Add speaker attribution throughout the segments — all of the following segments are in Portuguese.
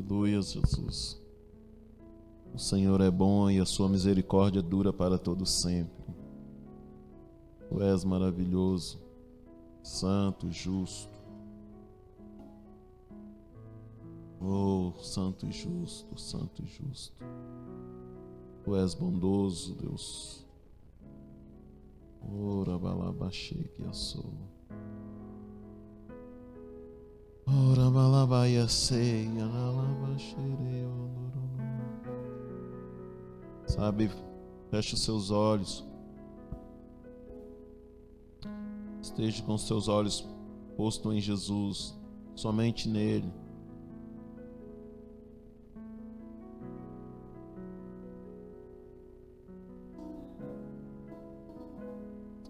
Speaker 1: Aleluia, Jesus. O Senhor é bom e a sua misericórdia dura para todo sempre. Tu és maravilhoso, santo, justo. Oh, santo e justo, santo e justo. Tu és bondoso, Deus. Ora balabaxê que assou. Ora balabaia ceia, alabaxerei. Sabe, feche os seus olhos. Esteja com os seus olhos postos em Jesus, somente nele.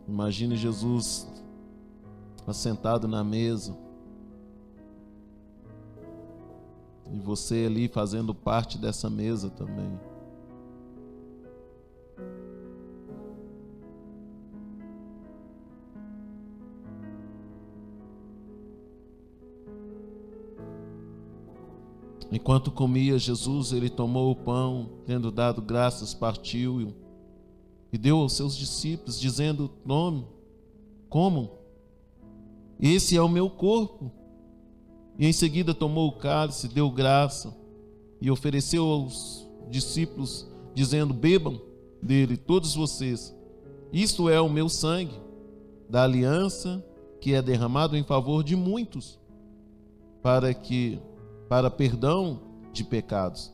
Speaker 1: Imagine Jesus assentado na mesa e você ali fazendo parte dessa mesa também. Enquanto comia Jesus, ele tomou o pão, tendo dado graças, partiu e deu aos seus discípulos, dizendo: Tome, comam, esse é o meu corpo. E em seguida tomou o cálice, deu graça e ofereceu aos discípulos, dizendo: Bebam dele todos vocês, isto é o meu sangue, da aliança que é derramado em favor de muitos, para perdão de pecados.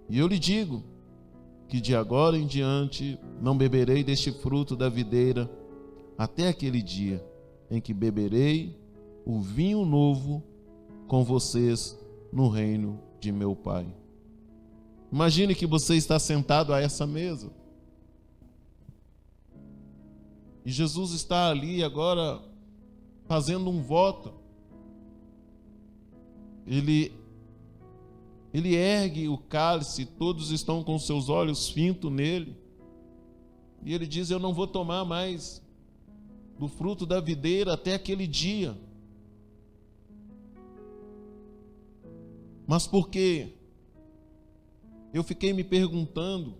Speaker 1: E eu lhe digo que de agora em diante não beberei deste fruto da videira até aquele dia em que beberei o vinho novo com vocês no reino de meu Pai. Imagine que você está sentado a essa mesa e Jesus está ali agora fazendo um voto. Ele ergue o cálice, todos estão com seus olhos fintos nele, e ele diz: eu não vou tomar mais do fruto da videira até aquele dia. Mas por quê? Eu fiquei me perguntando,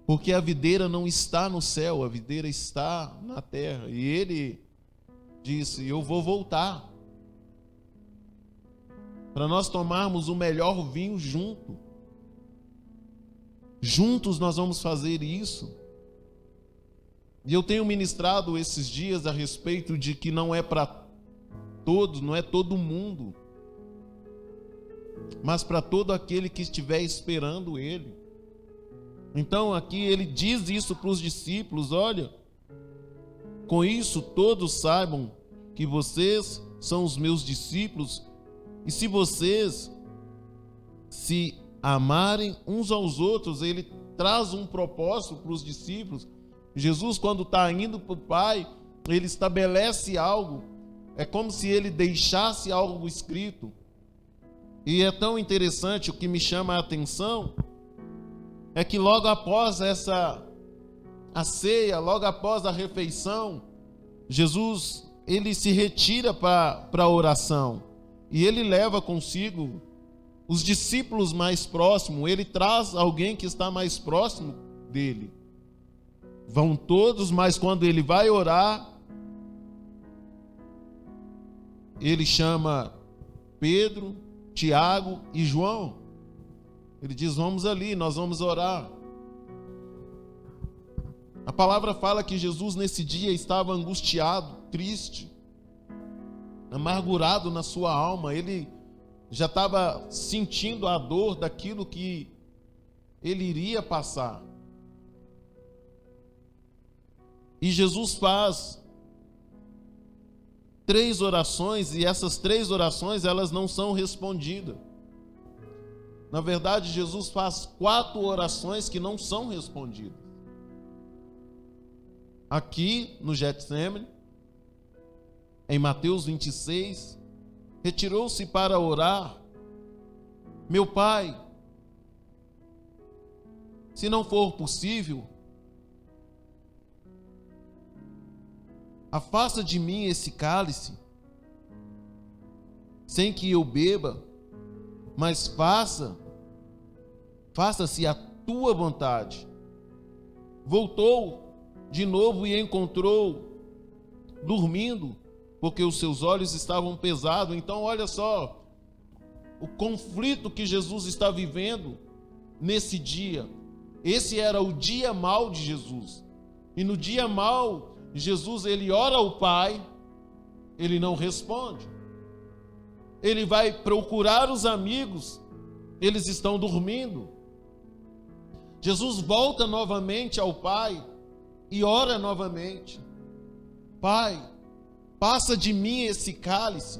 Speaker 1: porque a videira não está no céu, a videira está na terra, e ele disse: eu vou voltar para nós tomarmos o melhor vinho juntos nós vamos fazer isso. E eu tenho ministrado esses dias a respeito de que não é para todos, não é todo mundo, mas para todo aquele que estiver esperando ele. Então aqui ele diz isso para os discípulos: olha, com isso todos saibam que vocês são os meus discípulos, e se vocês se amarem uns aos outros. Ele traz um propósito para os discípulos. Jesus, quando está indo para o Pai, ele estabelece algo, é como se ele deixasse algo escrito. E é tão interessante, o que me chama a atenção é que logo após a ceia, logo após a refeição, Jesus, ele se retira para a oração, e ele leva consigo os discípulos mais próximos. Ele traz alguém que está mais próximo dele. Vão todos, mas quando ele vai orar, ele chama Pedro, Tiago e João. Ele diz: vamos ali, nós vamos orar. A palavra fala que Jesus nesse dia estava angustiado, triste, amargurado na sua alma. Ele já estava sentindo a dor daquilo que ele iria passar. E Jesus faz 3 orações, e essas 3 orações, elas não são respondidas. Na verdade, Jesus faz 4 orações que não são respondidas. Aqui no Getsemane, em Mateus 26, retirou-se para orar: meu Pai, se não for possível, afasta de mim esse cálice, sem que eu beba, mas faça-se a tua vontade. Voltou de novo e encontrou dormindo, porque os seus olhos estavam pesados. Então olha só o conflito que Jesus está vivendo nesse dia. Esse era o dia mau de Jesus. E no dia mau, Jesus, ele ora ao Pai, ele não responde. Ele vai procurar os amigos, eles estão dormindo. Jesus volta novamente ao Pai e ora novamente: Pai, passa de mim esse cálice,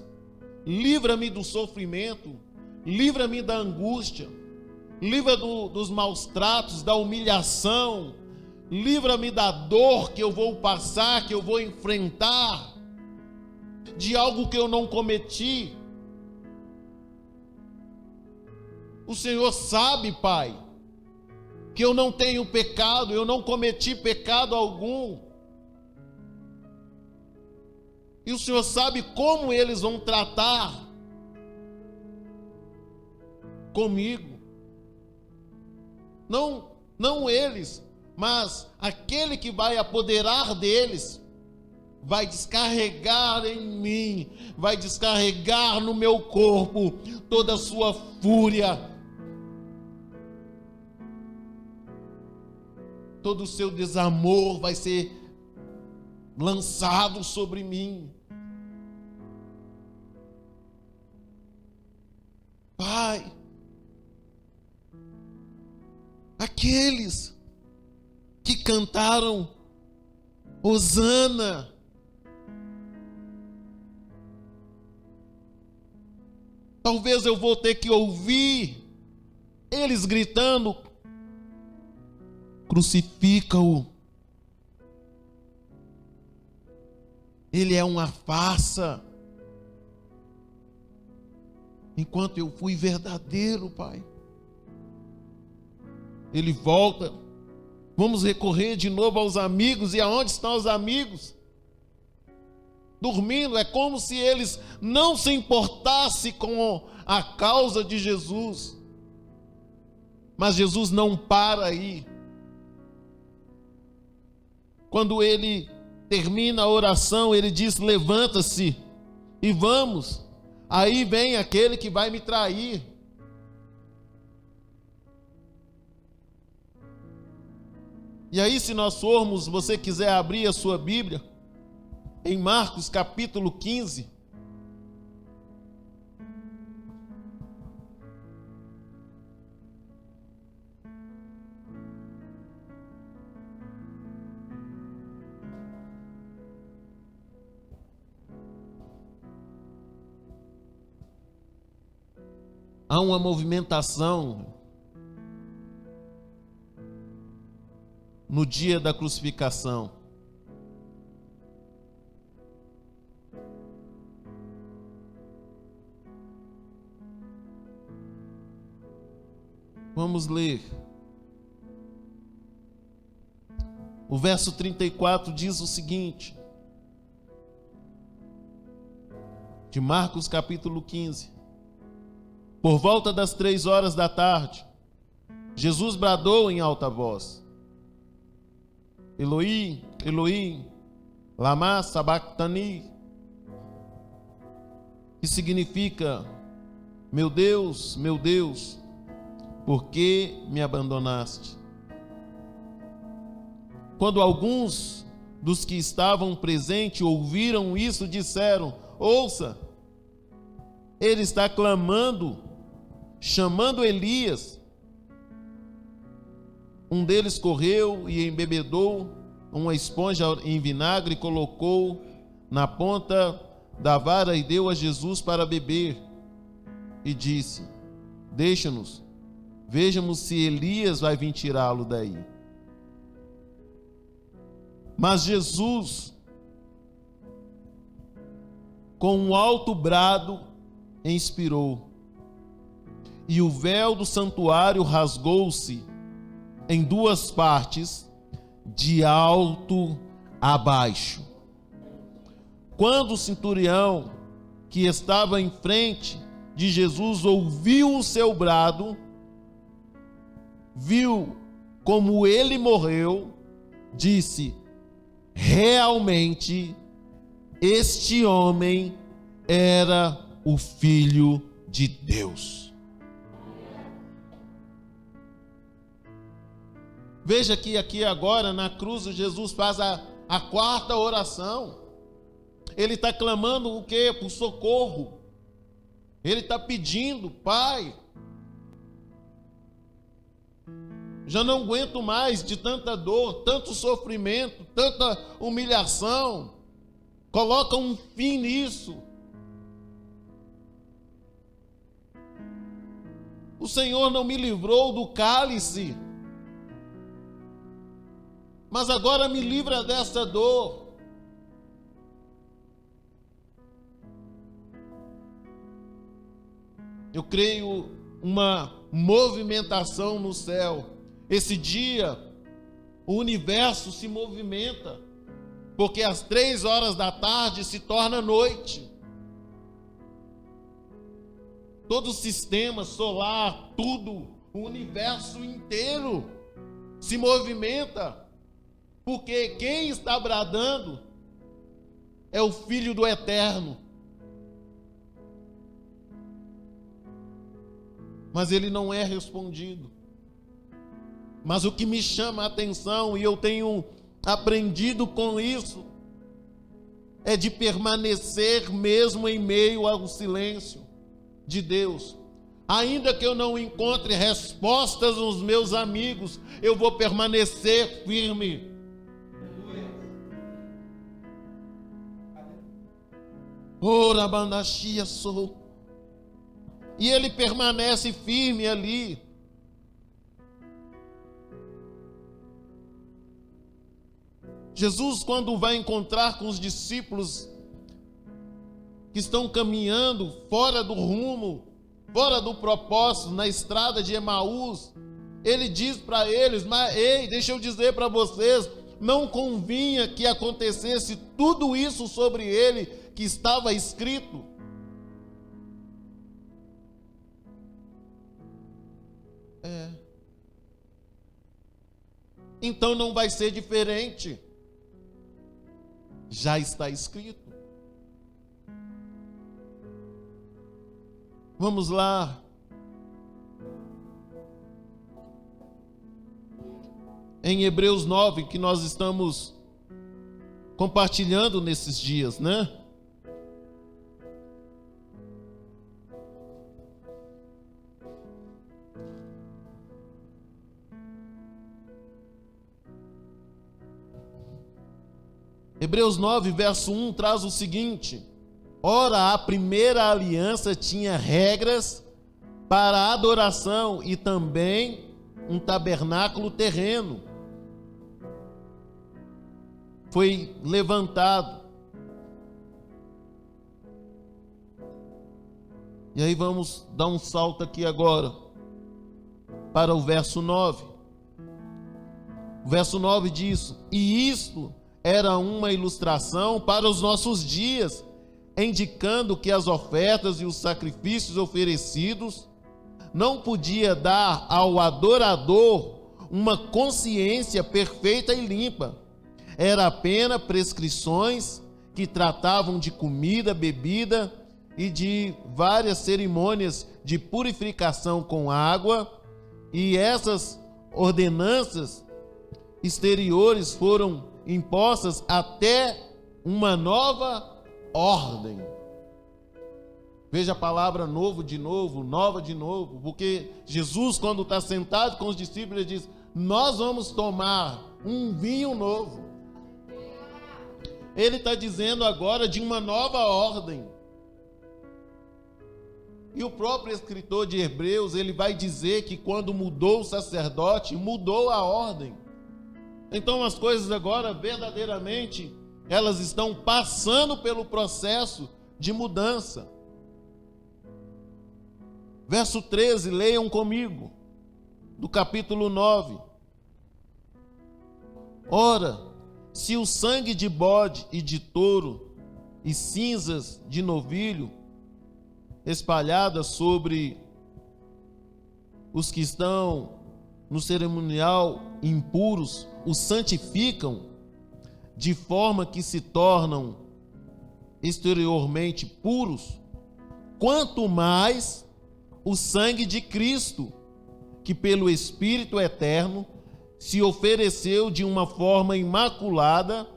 Speaker 1: livra-me do sofrimento, livra-me da angústia, livra dos maus tratos, da humilhação, livra-me da dor que eu vou passar, que eu vou enfrentar, de algo que eu não cometi. O Senhor sabe, Pai, que eu não tenho pecado, eu não cometi pecado algum. E o Senhor sabe como eles vão tratar comigo. Não eles, mas aquele que vai apoderar deles, vai descarregar em mim, vai descarregar no meu corpo toda a sua fúria, todo o seu desamor vai ser lançado sobre mim. Pai, aqueles que cantaram Hosana, talvez eu vou ter que ouvir eles gritando: crucifica-o, ele é uma farsa, enquanto eu fui verdadeiro, Pai. Ele volta, vamos recorrer de novo aos amigos. E aonde estão os amigos? Dormindo. É como se eles não se importassem com a causa de Jesus. Mas Jesus não para aí. Quando ele termina a oração, ele diz: levanta-se e vamos. Aí vem aquele que vai me trair. E aí, se nós formos, você quiser abrir a sua Bíblia, em Marcos capítulo 15. Há uma movimentação no dia da crucificação. Vamos ler. O verso 34 diz o seguinte, de Marcos capítulo 15. Por volta das 3 horas da tarde, Jesus bradou em alta voz: Eloi, Eloi, lama sabachthani, que significa: meu Deus, por que me abandonaste? Quando alguns dos que estavam presentes ouviram isso, disseram: ouça, ele está clamando, chamando Elias. Um deles correu e embebedou uma esponja em vinagre e colocou na ponta da vara e deu a Jesus para beber. E disse: deixa-nos, vejamos se Elias vai vir tirá-lo daí. Mas Jesus, com um alto brado, expirou, e o véu do santuário rasgou-se em 2 partes, de alto a baixo. Quando o centurião que estava em frente de Jesus, ouviu o seu brado, viu como ele morreu, disse: realmente este homem era o Filho de Deus. Veja que aqui agora na cruz Jesus faz a quarta oração. Ele está clamando o quê? Por socorro. Ele está pedindo: Pai, já não aguento mais de tanta dor, tanto sofrimento, tanta humilhação. Coloca um fim nisso. O Senhor não me livrou do cálice, mas agora me livra dessa dor. Eu creio uma movimentação no céu. Esse dia, o universo se movimenta, porque às 15h se torna noite. Todo o sistema solar, tudo, o universo inteiro se movimenta, porque quem está bradando é o Filho do Eterno. Mas ele não é respondido. Mas o que me chama a atenção, e eu tenho aprendido com isso, é de permanecer mesmo em meio ao silêncio de Deus. Ainda que eu não encontre respostas nos meus amigos, eu vou permanecer firme. Ora, bandachia sou. E ele permanece firme ali. Jesus, quando vai encontrar com os discípulos que estão caminhando fora do rumo, fora do propósito, na estrada de Emaús, ele diz para eles: mas ei, deixa eu dizer para vocês, não convinha que acontecesse tudo isso sobre ele que estava escrito. Então não vai ser diferente. Já está escrito. Vamos lá. Em Hebreus 9, que nós estamos compartilhando nesses dias, né? Hebreus 9, verso 1 traz o seguinte: ora, a primeira aliança tinha regras para a adoração e também um tabernáculo terreno. Foi levantado. E aí vamos dar um salto aqui agora para o verso 9. O verso 9 diz: e isto era uma ilustração para os nossos dias, indicando que as ofertas e os sacrifícios oferecidos não podia dar ao adorador uma consciência perfeita e limpa. Era apenas prescrições que tratavam de comida, bebida e de várias cerimônias de purificação com água, e essas ordenanças exteriores foram impostas até uma nova ordem. Veja a palavra novo de novo, nova de novo, porque Jesus, quando está sentado com os discípulos, ele diz: nós vamos tomar um vinho novo. Ele está dizendo agora de uma nova ordem. E o próprio escritor de Hebreus, ele vai dizer que quando mudou o sacerdote, mudou a ordem. Então as coisas agora, verdadeiramente, elas estão passando pelo processo de mudança. Verso 13, leiam comigo, do capítulo 9. Ora, se o sangue de bode e de touro e cinzas de novilho espalhada sobre os que estão no cerimonial impuros, os santificam de forma que se tornam exteriormente puros, quanto mais o sangue de Cristo, que pelo Espírito eterno se ofereceu de uma forma imaculada,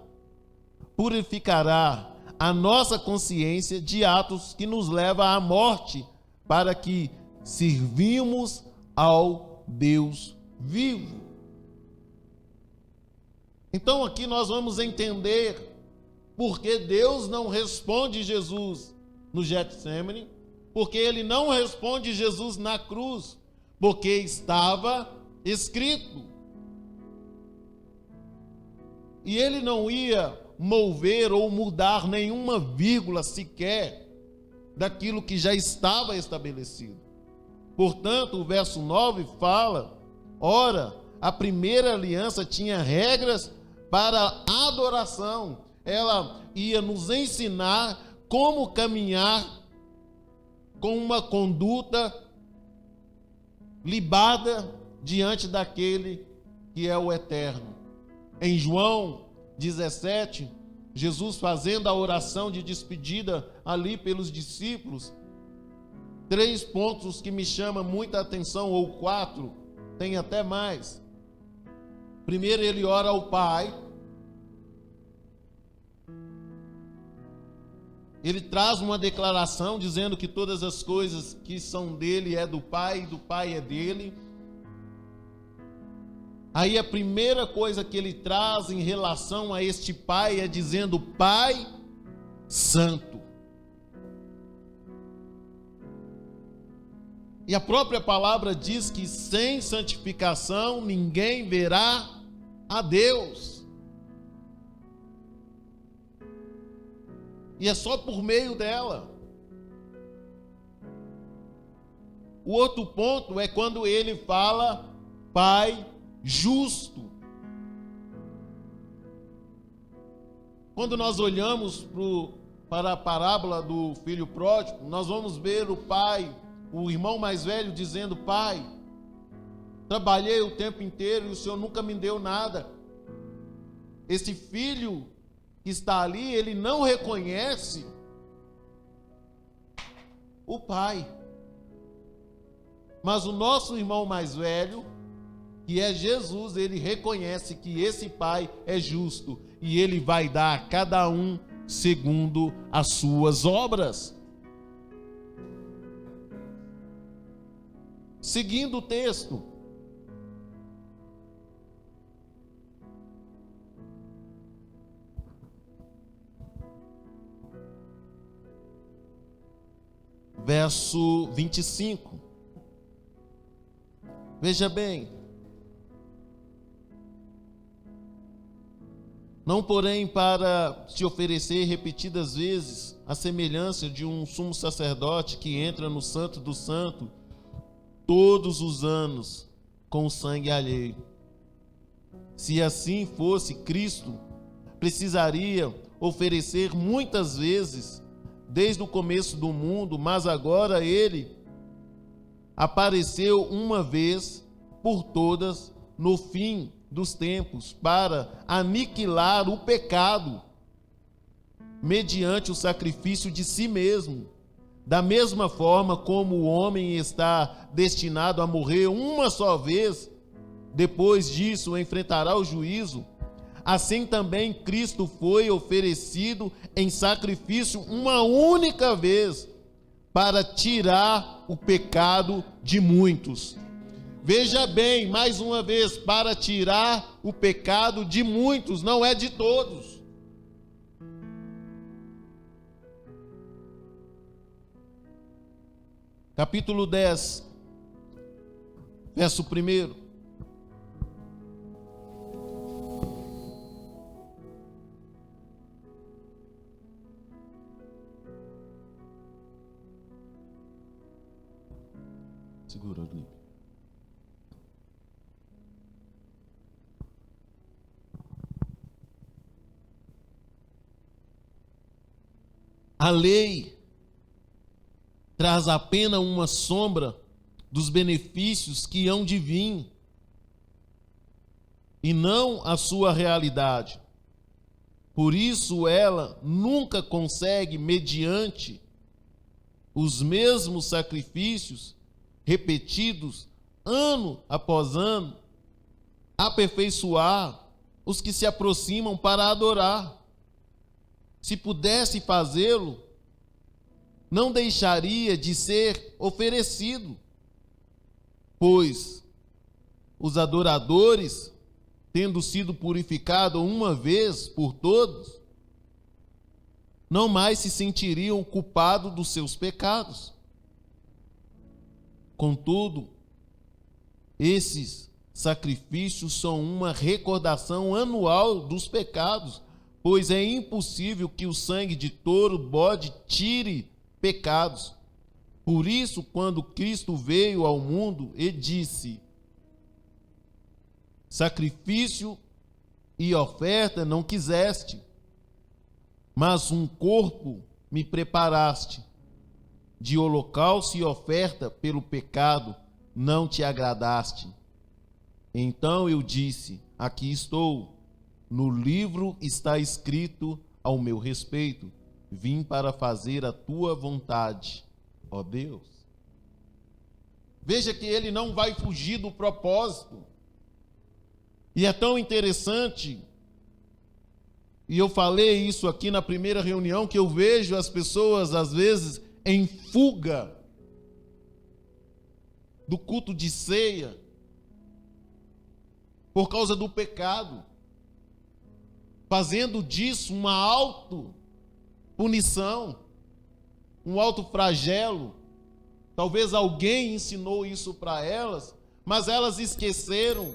Speaker 1: purificará a nossa consciência de atos que nos levam à morte, para que sirvimos ao Deus vivo. Então aqui nós vamos entender porque Deus não responde Jesus no Getsemane, porque ele não responde Jesus na cruz, porque estava escrito. E ele não ia mover ou mudar nenhuma vírgula sequer daquilo que já estava estabelecido. Portanto, o verso 9 fala: ora, a primeira aliança tinha regras para a adoração. Ela ia nos ensinar como caminhar com uma conduta libada diante daquele que é o eterno. Em João 17, Jesus fazendo a oração de despedida ali pelos discípulos, 3 pontos que me chamam muita atenção, ou 4, tem até mais. Primeiro, ele ora ao Pai. Ele traz uma declaração dizendo que todas as coisas que são dele é do Pai, e do Pai é dele. Aí a primeira coisa que ele traz em relação a este Pai é dizendo: Pai Santo. E a própria palavra diz que sem santificação ninguém verá a Deus. E é só por meio dela. O outro ponto é quando ele fala Pai justo. Quando nós olhamos para a parábola do filho pródigo, nós vamos ver o pai, o irmão mais velho, dizendo: Pai, trabalhei o tempo inteiro e o Senhor nunca me deu nada. Esse filho que está ali, ele não reconhece o pai. Mas o nosso irmão mais velho, que é Jesus, ele reconhece que esse pai é justo e ele vai dar a cada um segundo as suas obras. Seguindo o texto, verso 25. Veja bem: não, porém, para se oferecer repetidas vezes, a semelhança de um sumo sacerdote que entra no Santo do Santo todos os anos com o sangue alheio. Se assim fosse, Cristo precisaria oferecer muitas vezes desde o começo do mundo, mas agora ele apareceu uma vez por todas no fim dos tempos para aniquilar o pecado mediante o sacrifício de si mesmo. Da mesma forma como o homem está destinado a morrer uma só vez, depois disso enfrentará o juízo, assim também Cristo foi oferecido em sacrifício uma única vez para tirar o pecado de muitos. Veja bem, mais uma vez, para tirar o pecado de muitos, não é de todos. Capítulo 10, verso 1. Segura ali. A lei traz apenas uma sombra dos benefícios que hão de vir, e não a sua realidade. Por isso ela nunca consegue, mediante os mesmos sacrifícios repetidos ano após ano, aperfeiçoar os que se aproximam para adorar. Se pudesse fazê-lo, não deixaria de ser oferecido, pois os adoradores, tendo sido purificados uma vez por todos, não mais se sentiriam culpados dos seus pecados. Contudo, esses sacrifícios são uma recordação anual dos pecados, pois é impossível que o sangue de touro, bode, tire pecados. Por isso, quando Cristo veio ao mundo, ele disse: sacrifício e oferta não quiseste, mas um corpo me preparaste. De holocausto e oferta pelo pecado não te agradaste. Então eu disse: aqui estou, no livro está escrito ao meu respeito, vim para fazer a tua vontade, ó Deus. Veja que ele não vai fugir do propósito. E é tão interessante, e eu falei isso aqui na primeira reunião, que eu vejo as pessoas, às vezes, em fuga do culto de ceia, por causa do pecado, fazendo disso uma auto-punição, um auto-flagelo. Talvez alguém ensinou isso para elas, mas elas esqueceram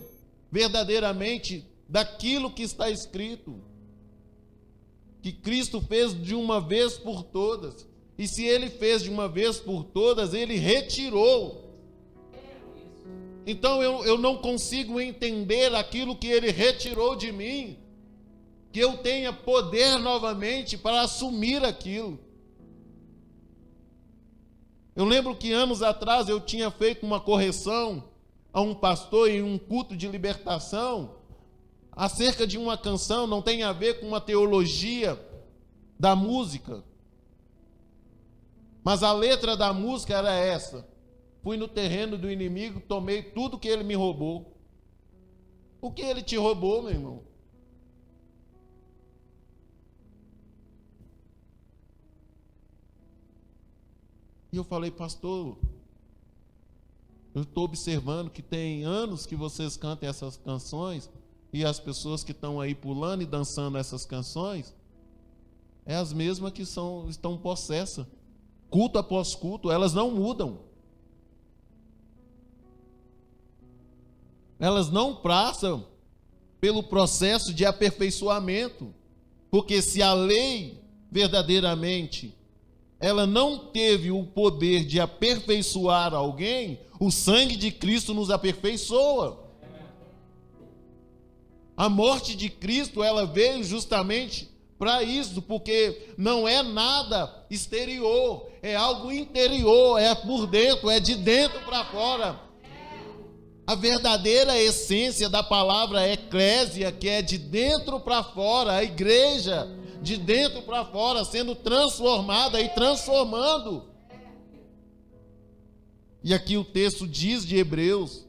Speaker 1: verdadeiramente daquilo que está escrito, que Cristo fez de uma vez por todas. E se ele fez de uma vez por todas, ele retirou. Então eu não consigo entender aquilo que ele retirou de mim, que eu tenha poder novamente para assumir aquilo. Eu lembro que anos atrás eu tinha feito uma correção a um pastor em um culto de libertação acerca de uma canção, não tem a ver com uma teologia da música, mas a letra da música era essa: fui no terreno do inimigo, tomei tudo que ele me roubou. O que ele te roubou, meu irmão? E eu falei: pastor, eu estou observando que tem anos que vocês cantam essas canções, e as pessoas que estão aí pulando e dançando essas canções é as mesmas que estão possessas. Culto após culto, elas não mudam. Elas não passam pelo processo de aperfeiçoamento, porque se a lei verdadeiramente ela não teve o poder de aperfeiçoar alguém, o sangue de Cristo nos aperfeiçoa. A morte de Cristo, ela veio justamente para isso, porque não é nada exterior, é algo interior, é por dentro, é de dentro para fora. A verdadeira essência da palavra eclésia, que é de dentro para fora, a igreja, de dentro para fora, sendo transformada e transformando. E aqui o texto diz de Hebreus,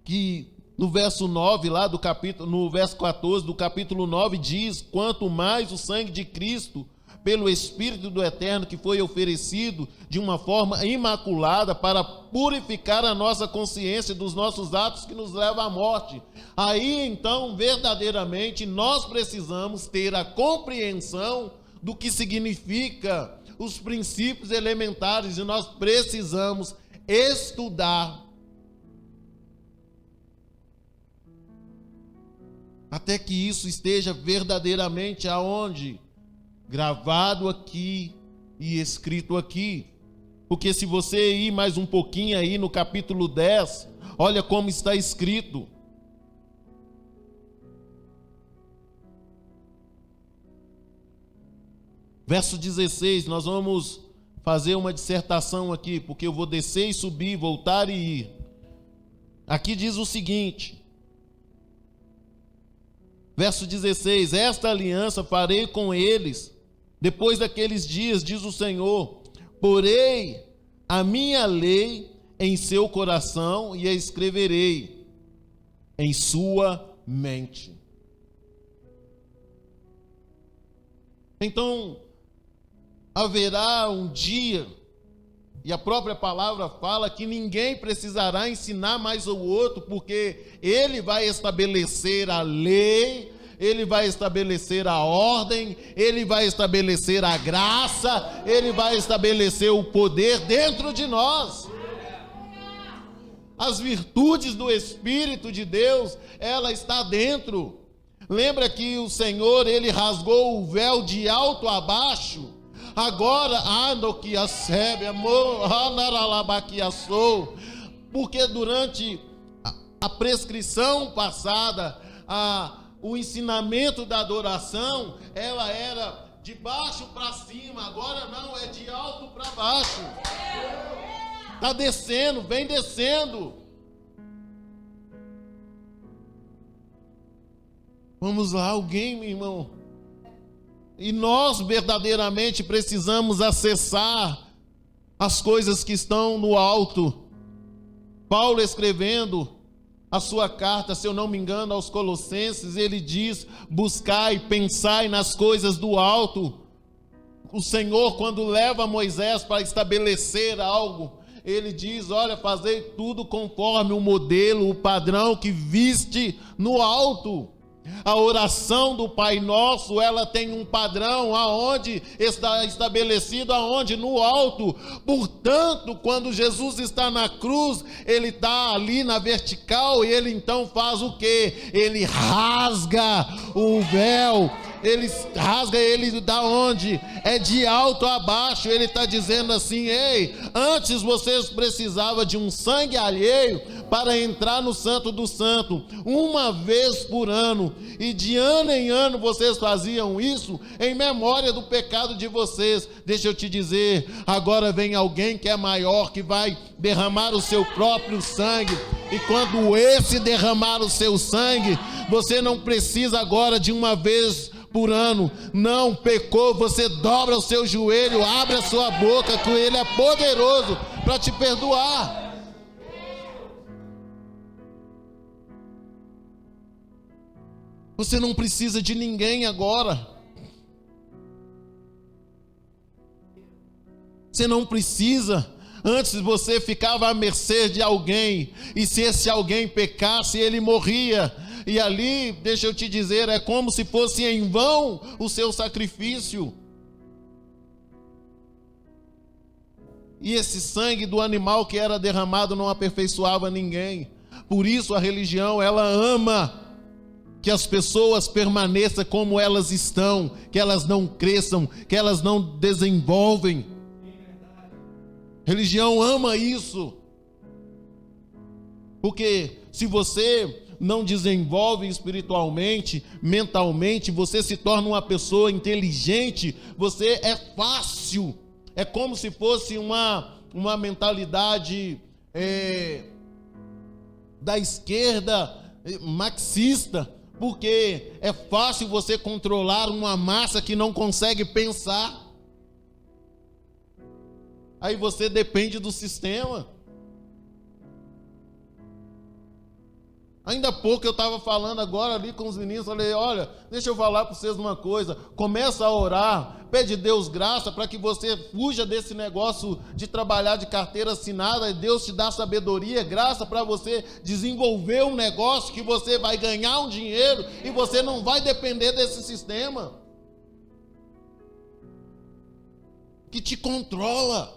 Speaker 1: que no verso 9, lá do capítulo, no verso 14 do capítulo 9, diz: quanto mais o sangue de Cristo, pelo Espírito do Eterno, que foi oferecido de uma forma imaculada para purificar a nossa consciência dos nossos atos que nos levam à morte. Aí então, verdadeiramente, nós precisamos ter a compreensão do que significa os princípios elementares, e nós precisamos estudar até que isso esteja verdadeiramente aonde? Gravado aqui e escrito aqui. Porque se você ir mais um pouquinho aí no capítulo 10, olha como está escrito: Verso 16, nós vamos fazer uma dissertação aqui, porque eu vou descer e subir, voltar e ir. Aqui diz o seguinte, verso 16: esta aliança farei com eles, depois daqueles dias, diz o Senhor, porei a minha lei em seu coração e a escreverei em sua mente. Então, haverá um dia, e a própria palavra fala que ninguém precisará ensinar mais o outro, porque ele vai estabelecer a lei, ele vai estabelecer a ordem, ele vai estabelecer a graça, ele vai estabelecer o poder dentro de nós. As virtudes do Espírito de Deus, ela está dentro. Lembra que o Senhor, ele rasgou o véu de alto a baixo? Agora, porque durante a prescrição passada, o ensinamento da adoração, ela era de baixo para cima, agora não, é de alto para baixo. Está descendo, vem descendo. Vamos lá, alguém, meu irmão. E nós verdadeiramente precisamos acessar as coisas que estão no alto. Paulo, escrevendo a sua carta, se eu não me engano, aos Colossenses, ele diz: buscai, pensai nas coisas do alto. O Senhor, quando leva Moisés para estabelecer algo, ele diz: olha, fazei tudo conforme o modelo, o padrão que viste no alto. A oração do Pai Nosso, ela tem um padrão aonde está estabelecido, aonde? No alto. Portanto, quando Jesus está na cruz, ele está ali na vertical e ele então faz o quê? Ele rasga o véu. Ele rasga ele da onde? É de alto a baixo. Ele está dizendo assim: ei, antes vocês precisavam de um sangue alheio para entrar no Santo do Santo, uma vez por ano, e de ano em ano vocês faziam isso em memória do pecado de vocês. Deixa eu te dizer, agora vem alguém que é maior, que vai derramar o seu próprio sangue, e quando esse derramar o seu sangue, você não precisa agora de uma vez por ano. Não, pecou, você dobra o seu joelho, abre a sua boca, que ele é poderoso para te perdoar. Você não precisa de ninguém agora. Você não precisa. Antes você ficava à mercê de alguém, e se esse alguém pecasse, ele morria. E ali, deixa eu te dizer, é como se fosse em vão o seu sacrifício. E esse sangue do animal que era derramado não aperfeiçoava ninguém. Por isso a religião, ela ama que as pessoas permaneçam como elas estão, que elas não cresçam, que elas não desenvolvem. Religião ama isso. Porque se você não desenvolve espiritualmente, mentalmente, você se torna uma pessoa inteligente, você é fácil. É como se fosse uma mentalidade da esquerda marxista, porque é fácil você controlar uma massa que não consegue pensar. Aí você depende do sistema. Ainda há pouco eu estava falando agora ali com os meninos, falei: olha, deixa eu falar para vocês uma coisa, começa a orar, pede a Deus graça para que você fuja desse negócio de trabalhar de carteira assinada, e Deus te dá sabedoria, graça para você desenvolver um negócio que você vai ganhar um dinheiro e você não vai depender desse sistema que te controla.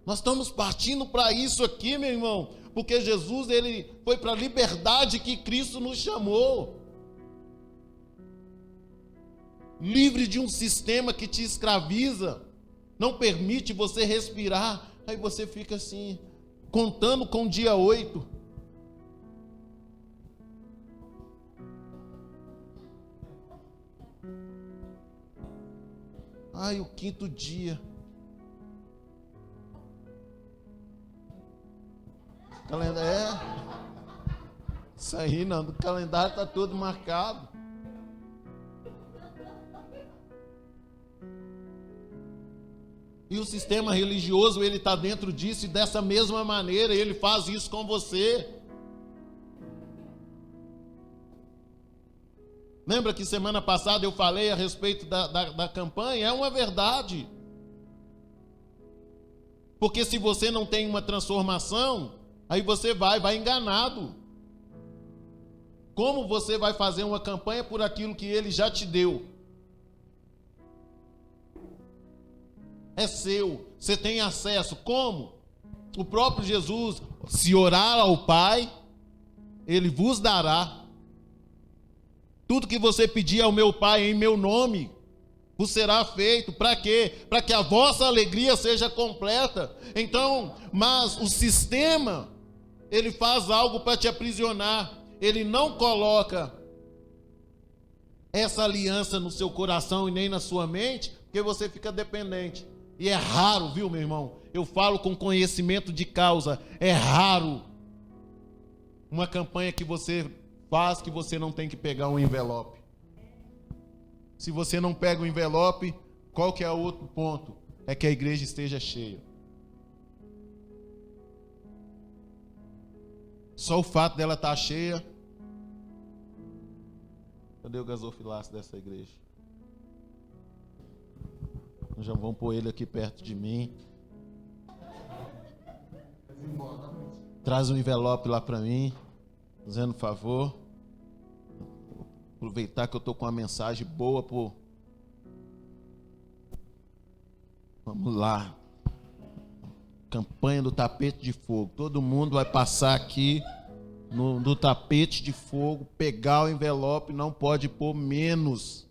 Speaker 1: Nós estamos partindo para isso aqui, meu irmão, porque Jesus, ele foi para a liberdade que Cristo nos chamou. Livre de um sistema que te escraviza, não permite você respirar, aí você fica assim, contando com o dia 8. Ai, o quinto dia. Calendário, isso aí não, o calendário está todo marcado. E o sistema religioso, ele está dentro disso, e dessa mesma maneira ele faz isso com você. Lembra que semana passada eu falei a respeito da campanha? É uma verdade. Porque se você não tem uma transformação, aí você vai enganado. Como você vai fazer uma campanha por aquilo que ele já te deu? É seu, você tem acesso. Como? O próprio Jesus, se orar ao Pai, ele vos dará. Tudo que você pedir ao meu Pai em meu nome, vos será feito. Para quê? Para que a vossa alegria seja completa. Então, mas o sistema, ele faz algo para te aprisionar. Ele não coloca essa aliança no seu coração e nem na sua mente, porque você fica dependente. E é raro, viu, meu irmão? Eu falo com conhecimento de causa. É raro uma campanha que você faz que você não tem que pegar um envelope. Se você não pega o envelope, qual que é o outro ponto? É que a igreja esteja cheia. Só o fato dela estar cheia. Cadê o gasofilaço dessa igreja? Já vão pôr ele aqui perto de mim. Traz um envelope lá para mim, fazendo favor. Aproveitar que eu estou com uma mensagem boa por. Vamos lá. Campanha do tapete de fogo. Todo mundo vai passar aqui no tapete de fogo, pegar o envelope, não pode pôr menos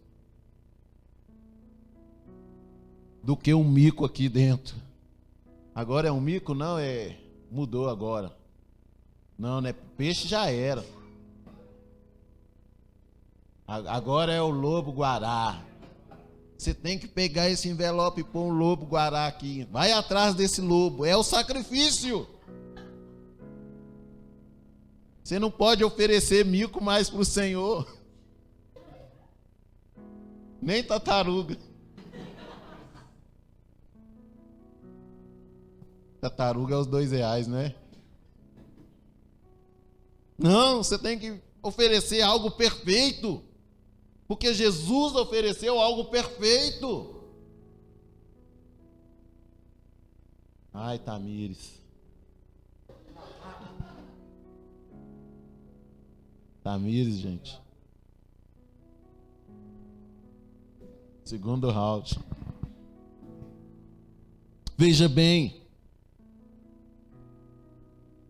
Speaker 1: do que um mico aqui dentro. Agora é um mico? Não, mudou agora. Não, né? Peixe já era. Agora é o lobo-guará. Você tem que pegar esse envelope e pôr um lobo-guará aqui. Vai atrás desse lobo. É o sacrifício. Você não pode oferecer mico mais para o Senhor. Nem tartaruga. Tartaruga é os R$2, né? Não, você tem que oferecer algo perfeito. Porque Jesus ofereceu algo perfeito. Ai, Tamires. Tamires, gente. Segundo round. Veja bem.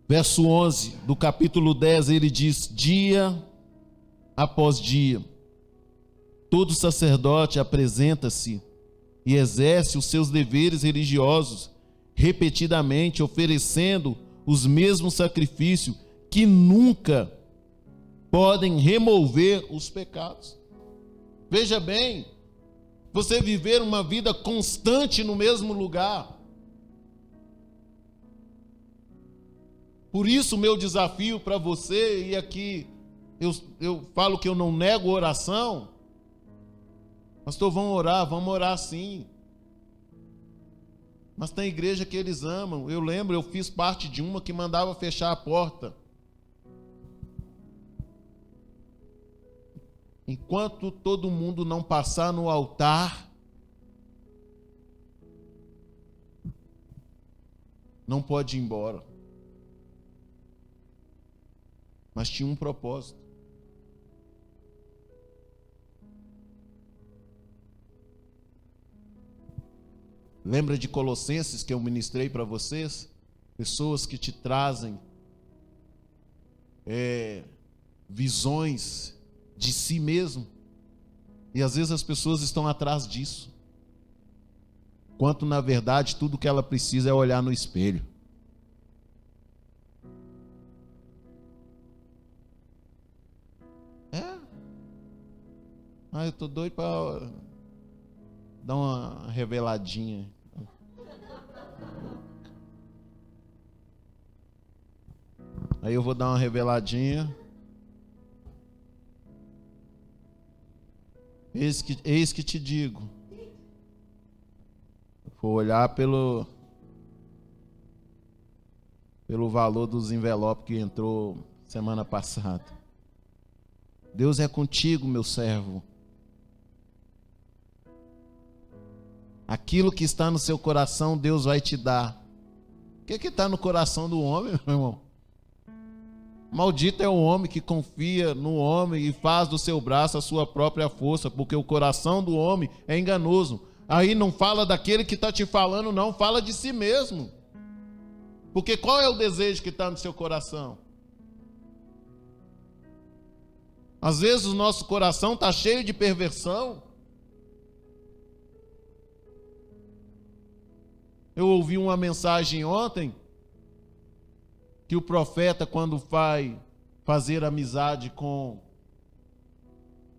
Speaker 1: Verso 11 do capítulo 10, ele diz: dia após dia, todo sacerdote apresenta-se e exerce os seus deveres religiosos, repetidamente oferecendo os mesmos sacrifícios que nunca podem remover os pecados. Veja bem, você viver uma vida constante no mesmo lugar. Por isso, meu desafio para você, e aqui eu falo que eu não nego oração. Pastor, vamos orar sim. Mas tem igreja que eles amam. Eu lembro, eu fiz parte de uma que mandava fechar a porta. Enquanto todo mundo não passar no altar, não pode ir embora. Mas tinha um propósito. Lembra de Colossenses que eu ministrei para vocês? Pessoas que te trazem visões de si mesmo. E às vezes as pessoas estão atrás disso. Quanto na verdade tudo que ela precisa é olhar no espelho. Eu tô doido para... Dá uma reveladinha. Aí eu vou dar uma reveladinha. Eis que te digo. Vou olhar pelo valor dos envelopes que entrou semana passada. Deus é contigo, meu servo. Aquilo que está no seu coração, Deus vai te dar. O que está no coração do homem, meu irmão? Maldito é o homem que confia no homem e faz do seu braço a sua própria força, porque o coração do homem é enganoso. Aí não fala daquele que está te falando, não, fala de si mesmo. Porque qual é o desejo que está no seu coração? Às vezes o nosso coração está cheio de perversão. Eu ouvi uma mensagem ontem, que o profeta, quando vai fazer amizade com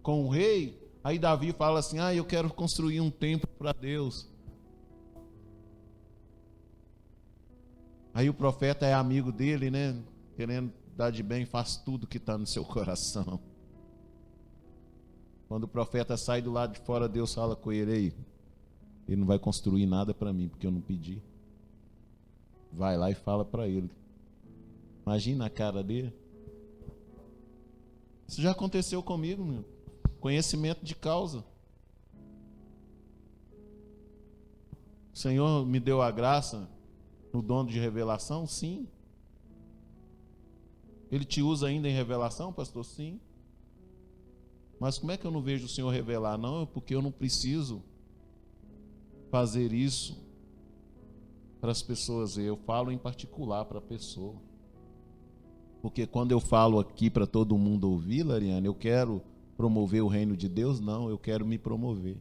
Speaker 1: o rei, aí Davi fala assim: eu quero construir um templo para Deus. Aí o profeta é amigo dele, né? Querendo dar de bem, faz tudo que está no seu coração. Quando o profeta sai do lado de fora, Deus fala com ele: aí, ele não vai construir nada para mim, porque eu não pedi. Vai lá e fala para ele. Imagina a cara dele. Isso já aconteceu comigo, meu. Conhecimento de causa. O Senhor me deu a graça no dom de revelação? Sim. Ele te usa ainda em revelação, pastor? Sim. Mas como é que eu não vejo o Senhor revelar? Não, é porque eu não preciso fazer isso para as pessoas. Eu falo em particular para a pessoa. Porque quando eu falo aqui para todo mundo ouvir, Lariane, eu quero promover o reino de Deus? Não, eu quero me promover.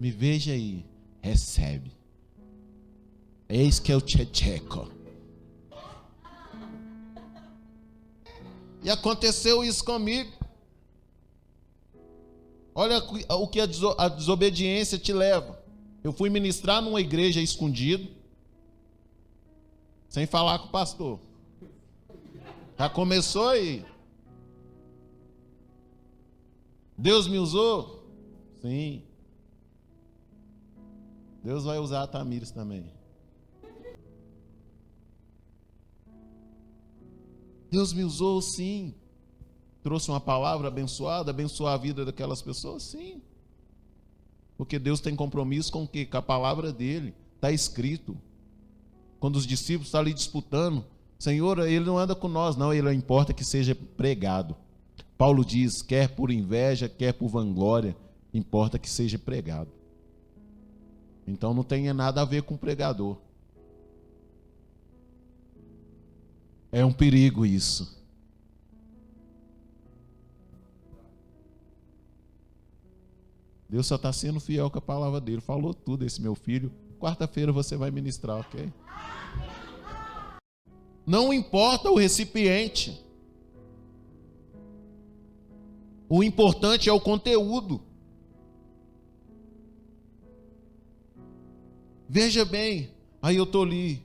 Speaker 1: Me veja aí, recebe. Eis que eu te checo. E aconteceu isso comigo. Olha o que a desobediência te leva. Eu fui ministrar numa igreja escondido, sem falar com o pastor. Já começou aí. Deus me usou? Sim. Deus vai usar a Tamires também. Deus me usou, sim. Trouxe uma palavra abençoada, abençoar a vida daquelas pessoas? Sim. Porque Deus tem compromisso com o quê? Com a palavra dele. Está escrito. Quando os discípulos estão ali disputando, Senhor, ele não anda com nós, não, ele importa que seja pregado. Paulo diz, quer por inveja, quer por vanglória, importa que seja pregado. Então não tem nada a ver com o pregador. É um perigo isso. Deus só está sendo fiel com a palavra dele. Falou tudo, esse meu filho. Quarta-feira você vai ministrar, ok? Não importa o recipiente. O importante é o conteúdo. Veja bem, aí eu estou ali.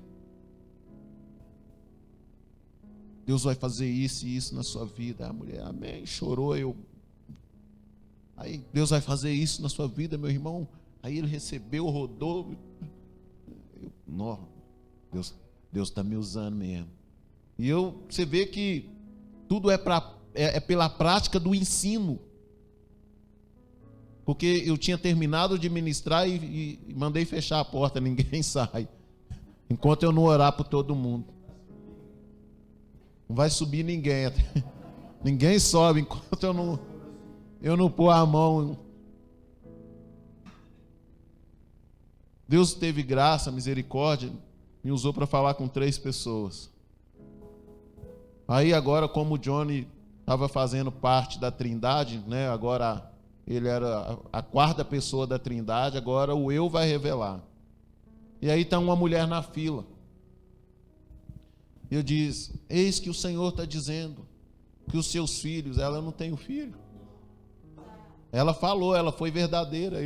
Speaker 1: Deus vai fazer isso e isso na sua vida. A mulher, amém, chorou. Aí Deus vai fazer isso na sua vida, meu irmão. Aí ele recebeu, rodou. Deus está me usando mesmo. E você vê que tudo é pela prática do ensino. Porque eu tinha terminado de ministrar e mandei fechar a porta, ninguém sai. Enquanto eu não orar por todo mundo. Não vai subir ninguém. Ninguém sobe enquanto eu não pôr a mão. Deus teve graça, misericórdia, me usou para falar com 3 pessoas. Aí agora, como o Johnny estava fazendo parte da Trindade, né? Agora ele era a 4ª pessoa da Trindade, agora o eu vai revelar. E aí está uma mulher na fila. Eu disse, eis que o Senhor está dizendo que os seus filhos, ela não tem um filho. Ela falou, ela foi verdadeira.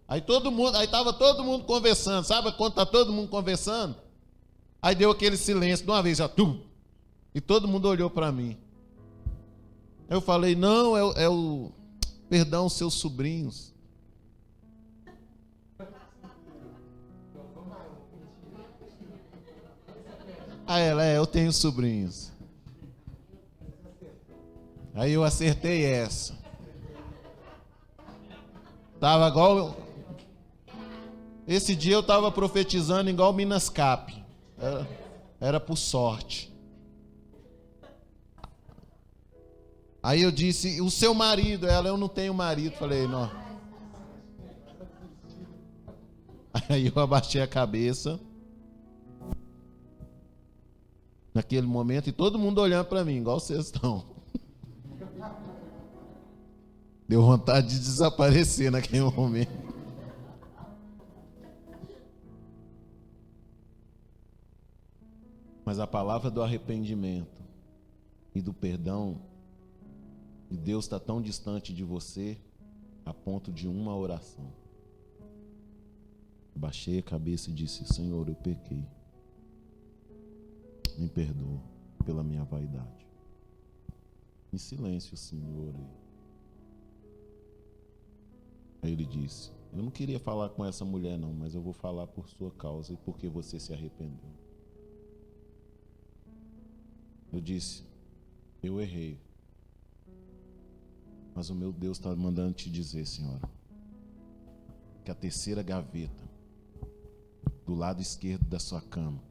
Speaker 1: Aí estava todo mundo conversando. Sabe quando está todo mundo conversando? Aí deu aquele silêncio de uma vez, já, e todo mundo olhou para mim. Eu falei, não, perdão, seus sobrinhos. Aí ela, eu tenho sobrinhos. Aí eu acertei essa. Tava igual... Esse dia eu estava profetizando igual Minas Cap. Era por sorte. Aí eu disse, o seu marido? Ela, eu não tenho marido. Falei, não. Aí eu abaixei a cabeça. Naquele momento, e todo mundo olhando para mim, igual vocês estão. Deu vontade de desaparecer naquele momento. Mas a palavra do arrependimento e do perdão, e Deus está tão distante de você, a ponto de uma oração. Baixei a cabeça e disse, Senhor, eu pequei. Me perdoa pela minha vaidade. Em silêncio, sim, eu orei. Aí ele disse, eu não queria falar com essa mulher não, mas eu vou falar por sua causa e porque você se arrependeu. Eu disse, eu errei. Mas o meu Deus está mandando te dizer, senhora, que a terceira gaveta, do lado esquerdo da sua cama,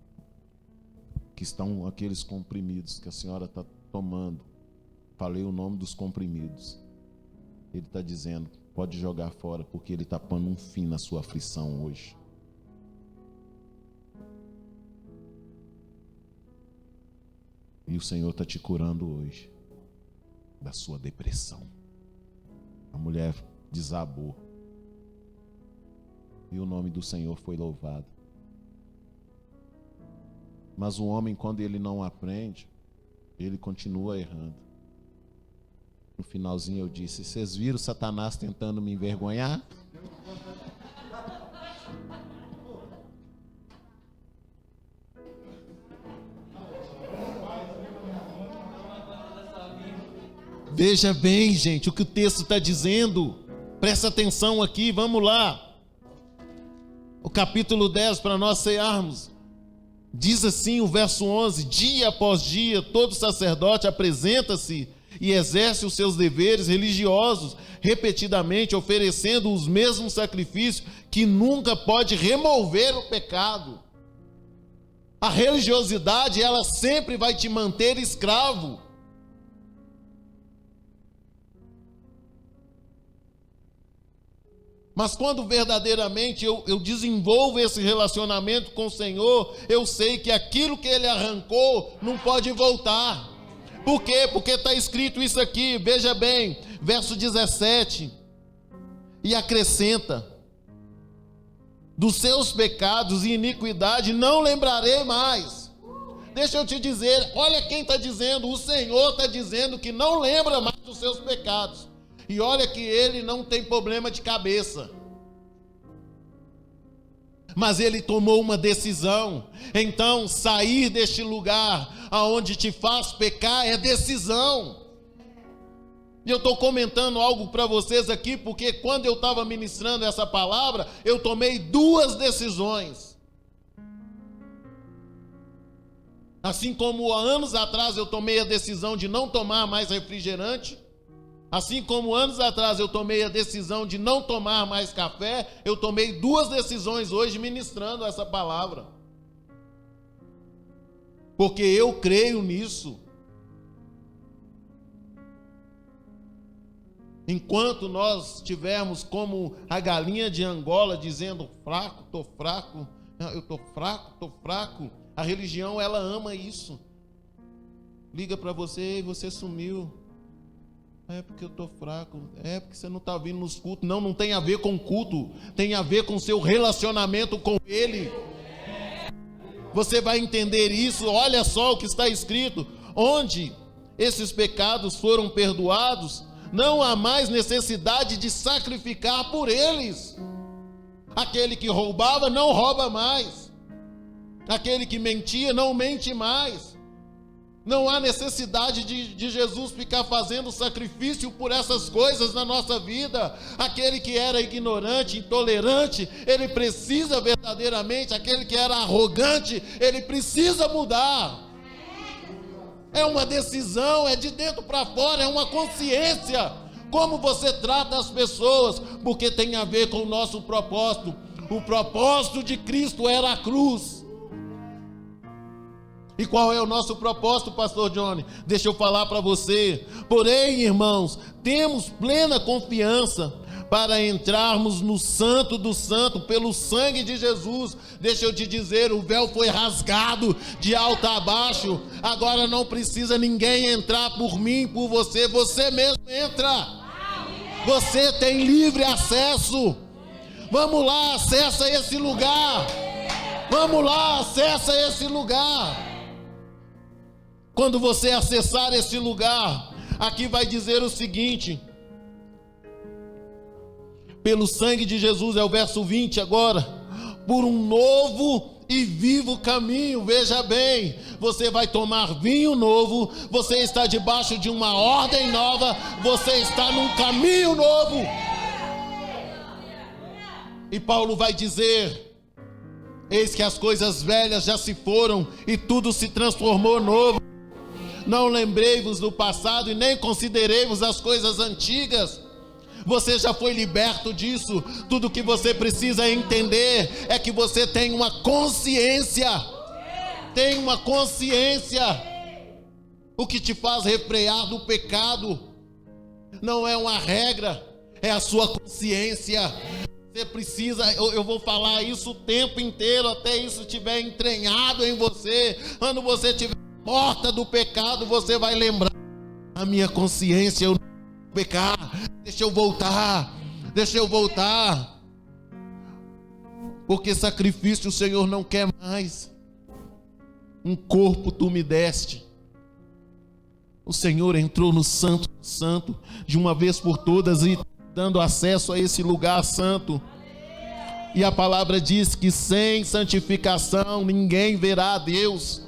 Speaker 1: que estão aqueles comprimidos que a senhora está tomando. Falei o nome dos comprimidos. Ele está dizendo, pode jogar fora, porque ele está pondo um fim na sua aflição hoje. E o Senhor está te curando hoje da sua depressão. A mulher desabou. E o nome do Senhor foi louvado. Mas o homem, quando ele não aprende, ele continua errando. No finalzinho eu disse, vocês viram Satanás tentando me envergonhar? Veja bem, gente, o que o texto está dizendo. Presta atenção aqui, vamos lá. O capítulo 10, para nós cearmos. Diz assim o verso 11, dia após dia, todo sacerdote apresenta-se e exerce os seus deveres religiosos, repetidamente oferecendo os mesmos sacrifícios, que nunca pode remover o pecado. A religiosidade, ela sempre vai te manter escravo. Mas quando verdadeiramente eu desenvolvo esse relacionamento com o Senhor, eu sei que aquilo que Ele arrancou não pode voltar. Por quê? Porque está escrito isso aqui, veja bem, verso 17. E acrescenta, dos seus pecados e iniquidade não lembrarei mais. Deixa eu te dizer, olha quem está dizendo, o Senhor está dizendo que não lembra mais dos seus pecados. E olha que ele não tem problema de cabeça. Mas ele tomou uma decisão. Então, sair deste lugar aonde te faz pecar é decisão. E eu estou comentando algo para vocês aqui, porque quando eu estava ministrando essa palavra, eu tomei duas decisões. Assim como há anos atrás eu tomei a decisão de não tomar mais refrigerante, assim como anos atrás eu tomei a decisão de não tomar mais café, eu tomei duas decisões hoje ministrando essa palavra. Porque eu creio nisso. Enquanto nós estivermos como a galinha de Angola dizendo fraco, estou fraco, eu estou fraco, estou fraco, a religião ela ama isso. Liga para você e você sumiu. É porque eu estou fraco, é porque você não está vindo nos cultos. Não, não tem a ver com culto, tem a ver com o seu relacionamento com Ele. Você vai entender isso, olha só o que está escrito, onde esses pecados foram perdoados, não há mais necessidade de sacrificar por eles. Aquele que roubava não rouba mais. Aquele que mentia não mente mais. Não há necessidade de Jesus ficar fazendo sacrifício por essas coisas na nossa vida. Aquele que era ignorante, intolerante, ele precisa verdadeiramente. Aquele que era arrogante, ele precisa mudar. É uma decisão, é de dentro para fora, é uma consciência. Como você trata as pessoas, porque tem a ver com o nosso propósito. O propósito de Cristo era a cruz. E qual é o nosso propósito, pastor Johnny? Deixa eu falar para você. Porém, irmãos, temos plena confiança para entrarmos no Santo do Santo pelo sangue de Jesus. Deixa eu te dizer, o véu foi rasgado de alto a baixo. Agora não precisa ninguém entrar por mim, por você. Você mesmo entra. Você tem livre acesso. Vamos lá, acessa esse lugar. Vamos lá, acessa esse lugar. Quando você acessar esse lugar, aqui vai dizer o seguinte: pelo sangue de Jesus, é o verso 20 agora, por um novo e vivo caminho. Veja bem, você vai tomar vinho novo, você está debaixo de uma ordem nova, você está num caminho novo. E Paulo vai dizer: eis que as coisas velhas já se foram e tudo se transformou novo. Não lembrei-vos do passado e nem considerei-vos as coisas antigas. Você já foi liberto disso. Tudo o que você precisa entender é que você tem uma consciência. Tem uma consciência. O que te faz refrear do pecado não é uma regra, é a sua consciência. Você precisa, eu vou falar isso o tempo inteiro, até isso estiver entranhado em você. Quando você estiver morta do pecado, você vai lembrar: a minha consciência, eu não vou pecar, deixa eu voltar, porque sacrifício o Senhor não quer mais. Um corpo tu me deste. O Senhor entrou no Santo Santo de uma vez por todas e dando acesso a esse lugar santo. E a palavra diz que sem santificação ninguém verá a Deus.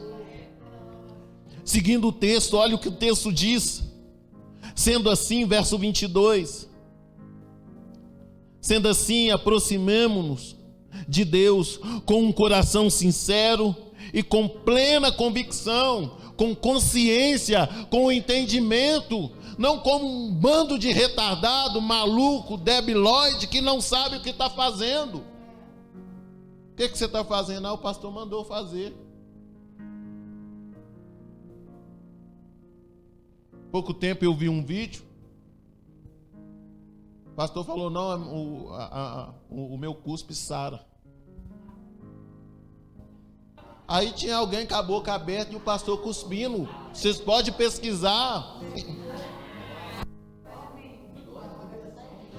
Speaker 1: Seguindo o texto, olha o que o texto diz. Sendo assim, verso 22. Sendo assim, aproximemo-nos de Deus com um coração sincero e com plena convicção, com consciência, com entendimento, não como um bando de retardado, maluco, debilóide, que não sabe o que está fazendo. O que você está fazendo? O pastor mandou fazer. Pouco tempo eu vi um vídeo. O pastor falou: não, o meu cuspe sara. Aí tinha alguém com a boca aberta e o pastor cuspindo. Vocês podem pesquisar.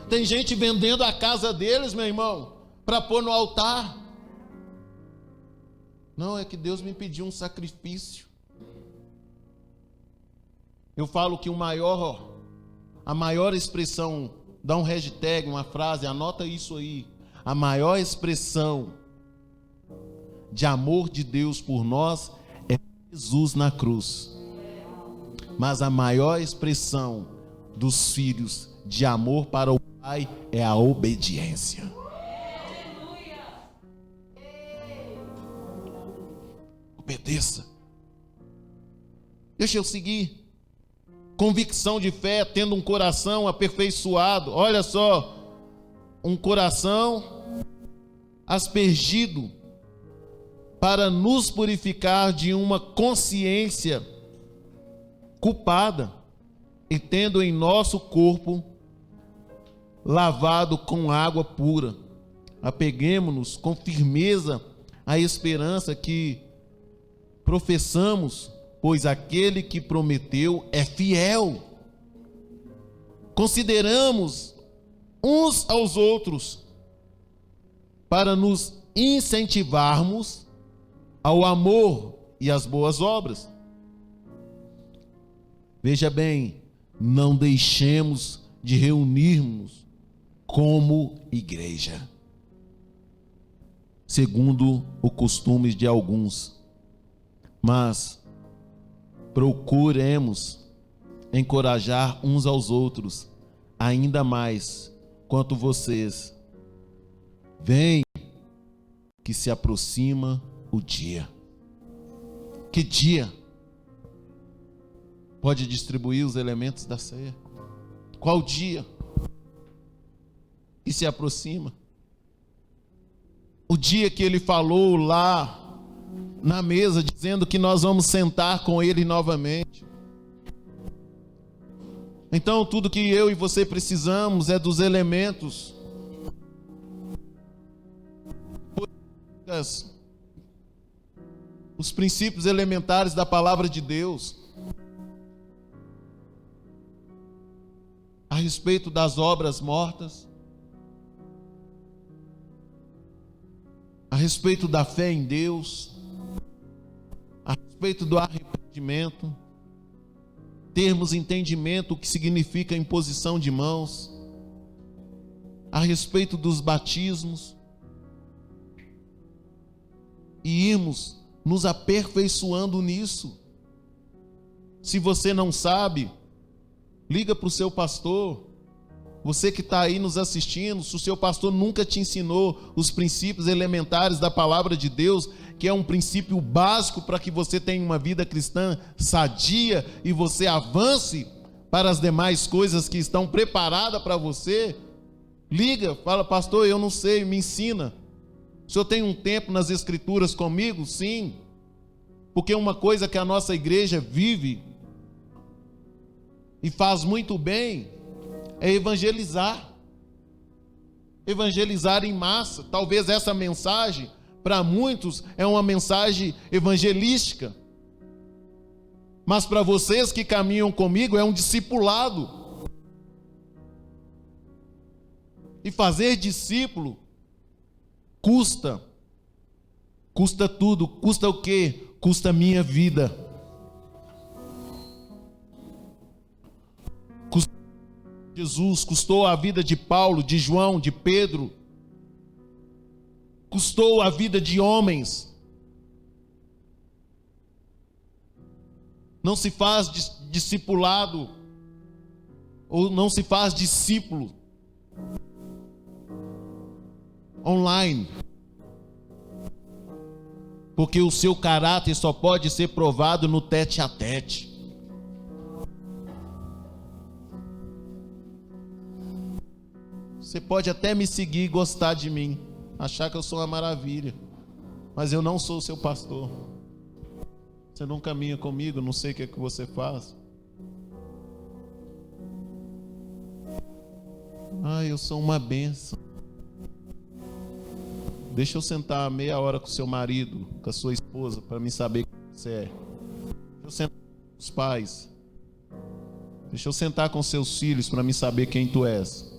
Speaker 1: Tem gente vendendo a casa deles, meu irmão, para pôr no altar. Não, é que Deus me pediu um sacrifício. Eu falo que a maior expressão, dá um hashtag, uma frase, anota isso aí. A maior expressão de amor de Deus por nós é Jesus na cruz. Mas a maior expressão dos filhos de amor para o Pai é a obediência. Obedeça. Deixa eu seguir. Convicção de fé, tendo um coração aperfeiçoado. Olha só, um coração aspergido para nos purificar de uma consciência culpada e tendo em nosso corpo lavado com água pura. Apeguemo-nos com firmeza à esperança que professamos, pois aquele que prometeu é fiel. Consideramos uns aos outros para nos incentivarmos ao amor e às boas obras. Veja bem, não deixemos de reunirmos como igreja, segundo o costume de alguns, mas procuremos encorajar uns aos outros, ainda mais quanto vocês veem que se aproxima o dia. Que dia? Pode distribuir os elementos da ceia? Qual dia que se aproxima? O dia que ele falou lá na mesa, dizendo que nós vamos sentar com ele novamente. Então, tudo que eu e você precisamos é dos elementos, os princípios elementares da palavra de Deus, a respeito das obras mortas, a respeito da fé em Deus, a respeito do arrependimento, termos entendimento o que significa imposição de mãos, a respeito dos batismos, e irmos nos aperfeiçoando nisso. Se você não sabe, liga para o seu pastor. Você que está aí nos assistindo, se o seu pastor nunca te ensinou os princípios elementares da palavra de Deus, que é um princípio básico para que você tenha uma vida cristã sadia e você avance para as demais coisas que estão preparadas para você, liga, fala: pastor, eu não sei, me ensina. O senhor tem um tempo nas escrituras comigo? Sim, porque uma coisa que a nossa igreja vive e faz muito bem é evangelizar em massa. Talvez essa mensagem para muitos é uma mensagem evangelística, mas para vocês que caminham comigo é um discipulado. E fazer discípulo custa tudo. Custa o quê? Custa a minha vida. Jesus custou a vida de Paulo, de João, de Pedro, custou a vida de homens. Não se faz discipulado, ou não se faz discípulo online, porque o seu caráter só pode ser provado no tete a tete. Você pode até me seguir e gostar de mim, achar que eu sou uma maravilha, mas eu não sou seu pastor. Você não caminha comigo, não sei o que é que você faz. Eu sou uma bênção. Deixa eu sentar meia hora com seu marido, com a sua esposa, para mim saber quem você é. Deixa eu sentar com os pais. Deixa eu sentar com seus filhos para mim saber quem tu és.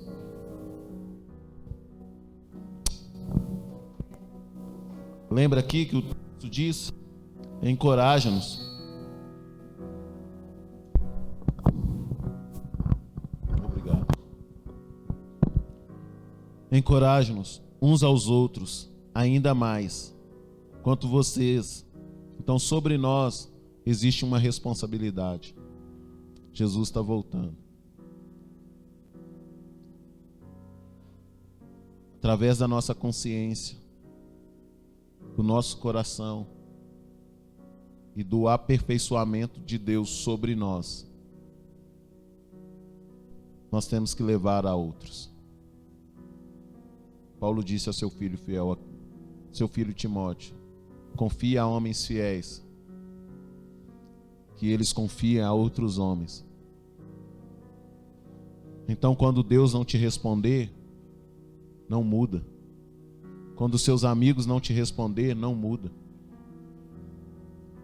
Speaker 1: Lembra aqui que o texto diz: encoraja-nos. Obrigado. Encoraja-nos uns aos outros, ainda mais, quanto vocês. Então, sobre nós existe uma responsabilidade. Jesus está voltando. Através da nossa consciência, do nosso coração e do aperfeiçoamento de Deus sobre nós, nós temos que levar a outros. Paulo disse ao seu filho fiel, seu filho Timóteo: confia a homens fiéis, que eles confiem a outros homens. Então, quando Deus não te responder, não muda. Quando seus amigos não te responder, não muda.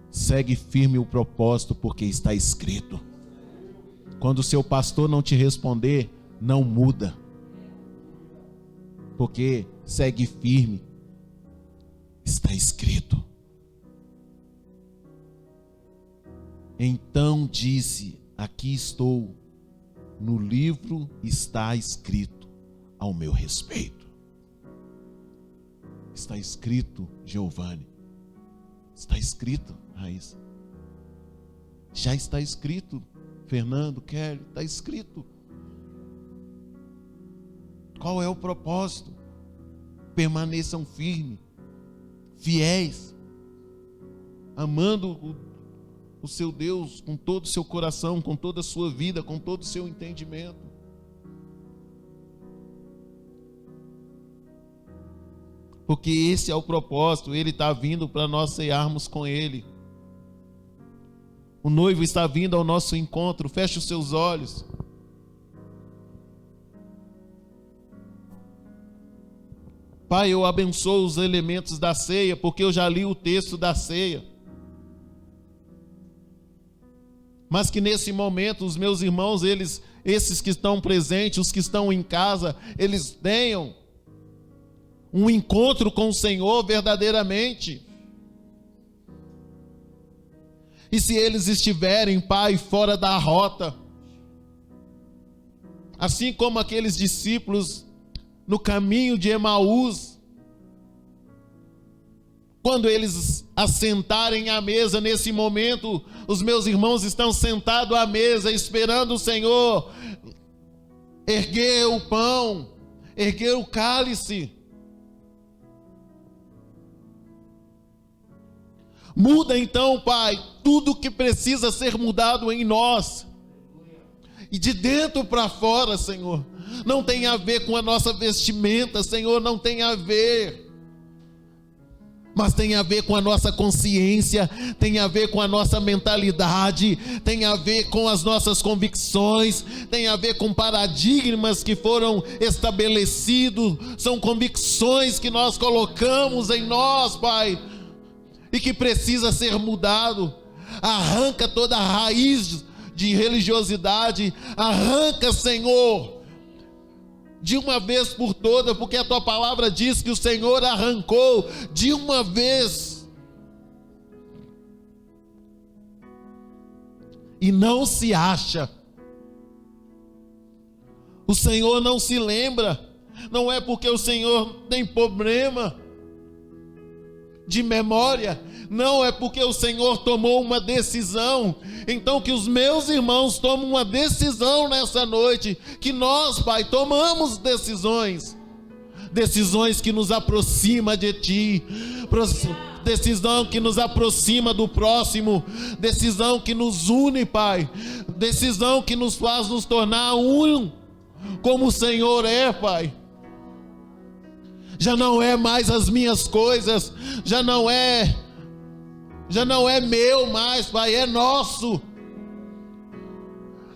Speaker 1: Segue firme o propósito, porque está escrito. Quando o seu pastor não te responder, não muda, porque segue firme, está escrito. Então disse aqui estou, no livro está escrito ao meu respeito. Está escrito, Giovanni. Está escrito, Raíssa. Já está escrito, Fernando, Kelly, está escrito. Qual é o propósito? Permaneçam firmes, fiéis, amando o seu Deus com todo o seu coração, com toda a sua vida, com todo o seu entendimento. Porque esse é o propósito, Ele está vindo para nós cearmos com Ele. O noivo está vindo ao nosso encontro. Feche os seus olhos. Pai, eu abençoo os elementos da ceia, porque eu já li o texto da ceia. Mas que nesse momento os meus irmãos, esses que estão presentes, os que estão em casa, eles tenham um encontro com o Senhor verdadeiramente. E se eles estiverem, Pai, fora da rota, assim como aqueles discípulos no caminho de Emaús, quando eles assentarem à mesa, nesse momento, os meus irmãos estão sentados à mesa, esperando o Senhor erguer o pão, erguer o cálice. Muda então, Pai, tudo que precisa ser mudado em nós. E de dentro para fora, Senhor. Não tem a ver com a nossa vestimenta, Senhor, não tem a ver. Mas tem a ver com a nossa consciência, tem a ver com a nossa mentalidade, tem a ver com as nossas convicções, tem a ver com paradigmas que foram estabelecidos, são convicções que nós colocamos em nós, Pai, e que precisa ser mudado. Arranca toda a raiz de religiosidade, arranca, Senhor, de uma vez por todas, porque a tua palavra diz que o Senhor arrancou de uma vez, e não se acha. O Senhor não se lembra, não é porque o Senhor tem problema de memória, não, é porque o Senhor tomou uma decisão. Então que os meus irmãos tomem uma decisão nessa noite, que nós, Pai, tomamos decisões que nos aproxima de Ti, decisão que nos aproxima do próximo, decisão que nos une, Pai, decisão que nos faz nos tornar um, como o Senhor é, Pai. Já não é mais as minhas coisas, já não é meu mais, Pai, é nosso.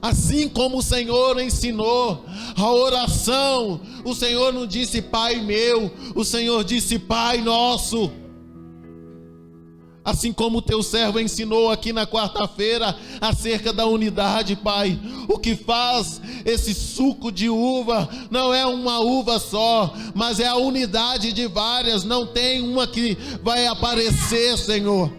Speaker 1: Assim como o Senhor ensinou a oração, o Senhor não disse Pai meu, o Senhor disse Pai nosso. Assim como o teu servo ensinou aqui na quarta-feira acerca da unidade, Pai. O que faz esse suco de uva não é uma uva só, mas é a unidade de várias. Não tem uma que vai aparecer, Senhor.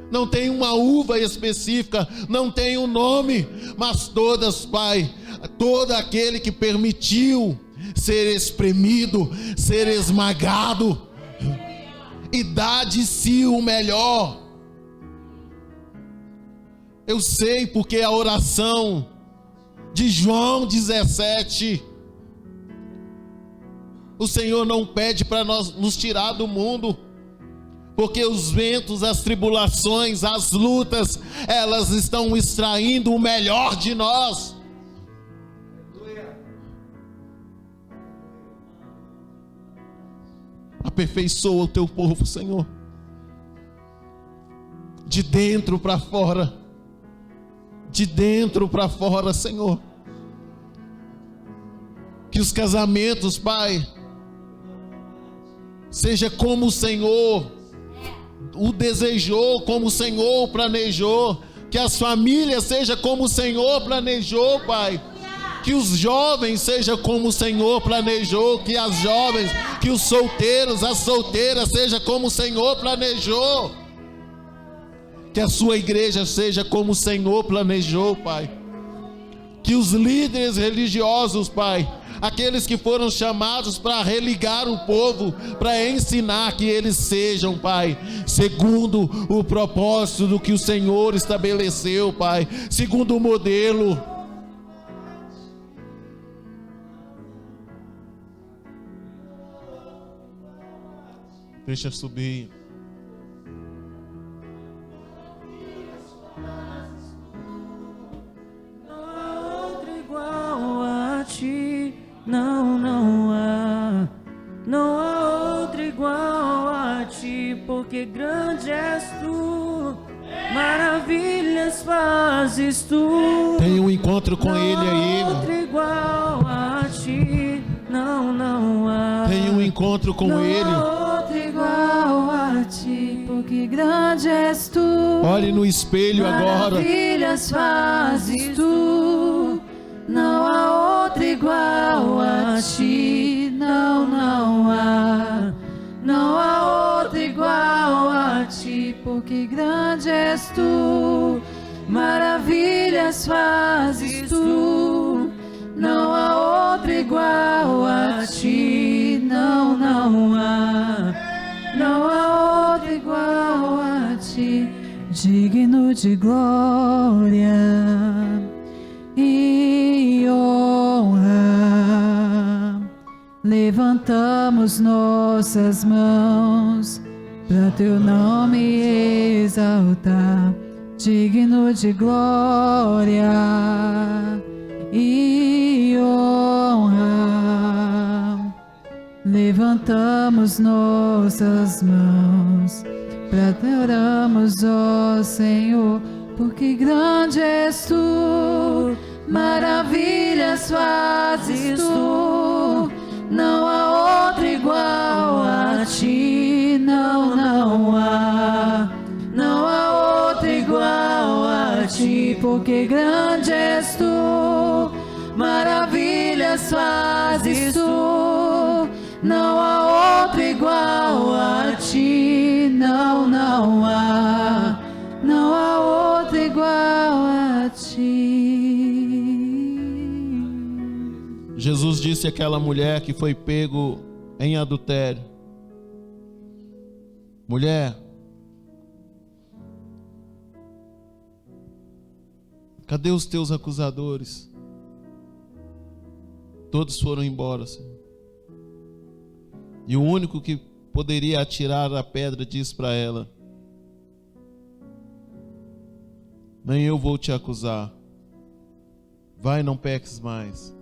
Speaker 1: Não tem uma uva específica, não tem um nome, mas todas, Pai, todo aquele que permitiu ser espremido, ser esmagado, e dá de si o melhor. Eu sei porque a oração de João 17, o Senhor não pede para nós nos tirar do mundo, porque os ventos, as tribulações, as lutas, elas estão extraindo o melhor de nós. Aperfeiçoa o teu povo, Senhor, de dentro para fora, de dentro para fora, Senhor. Que os casamentos, Pai, seja como o Senhor o desejou, como o Senhor planejou. Que as famílias sejam como o Senhor planejou, Pai. Que os jovens sejam como o Senhor planejou. Que as jovens, que os solteiros, as solteiras sejam como o Senhor planejou. Que Que a sua igreja seja como o Senhor planejou, Pai. Que os líderes religiosos, Pai, aqueles que foram chamados para religar o povo, para ensinar, que eles sejam, Pai, segundo o propósito do que o Senhor estabeleceu, Pai, segundo o modelo. Deixa subir.
Speaker 2: Não, não há, não há outro igual a ti, porque grande és tu, maravilhas fazes tu.
Speaker 1: Tem um encontro com Ele aí.
Speaker 2: Não há outro igual a ti, não, não há.
Speaker 1: Tem um encontro com Ele.
Speaker 2: Não há outro igual a ti, porque grande és tu.
Speaker 1: Olhe no espelho agora.
Speaker 2: Maravilhas fazes tu. Não há outro igual a ti, não, não há. Não há outro igual a ti, porque grande és tu, maravilhas fazes tu. Não há outro igual a ti, não, não há. Não há outro igual a ti, digno de glória e honra. Levantamos nossas mãos para teu nome exaltar, digno de glória e honra. Levantamos nossas mãos para te adoramos, ó Senhor, porque grande és tu, maravilhas fazes tu. Não há outro igual a ti, não, não há. Não há outro igual a ti, porque grande és tu, maravilhas fazes tu. Não há outro igual a ti, não, não há. Não há outro igual a ti.
Speaker 1: Jesus disse àquela mulher que foi pego em adultério: mulher, cadê os teus acusadores? Todos foram embora, Senhor. E o único que poderia atirar a pedra disse para ela: nem eu vou te acusar. Vai, não peques mais.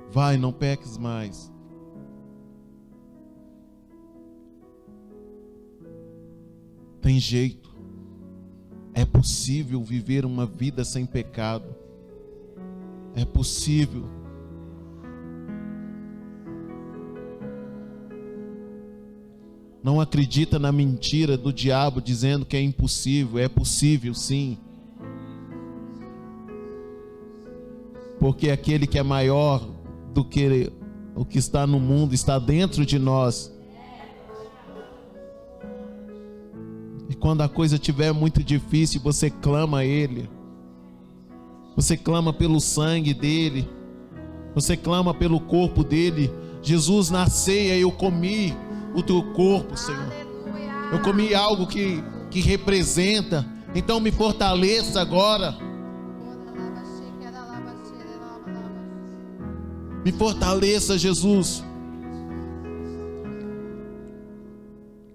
Speaker 1: Vai, não peques mais. Tem jeito. É possível viver uma vida sem pecado. É possível. Não acredita na mentira do diabo dizendo que é impossível. É possível, sim. Porque aquele que é maior do que o que está no mundo está dentro de nós. E quando a coisa estiver muito difícil, você clama a Ele. Você clama pelo sangue dele. Você clama pelo corpo dele. Jesus, na ceia eu comi o teu corpo, Senhor. Eu comi algo que representa. Então me fortaleça agora. Me fortaleça, Jesus.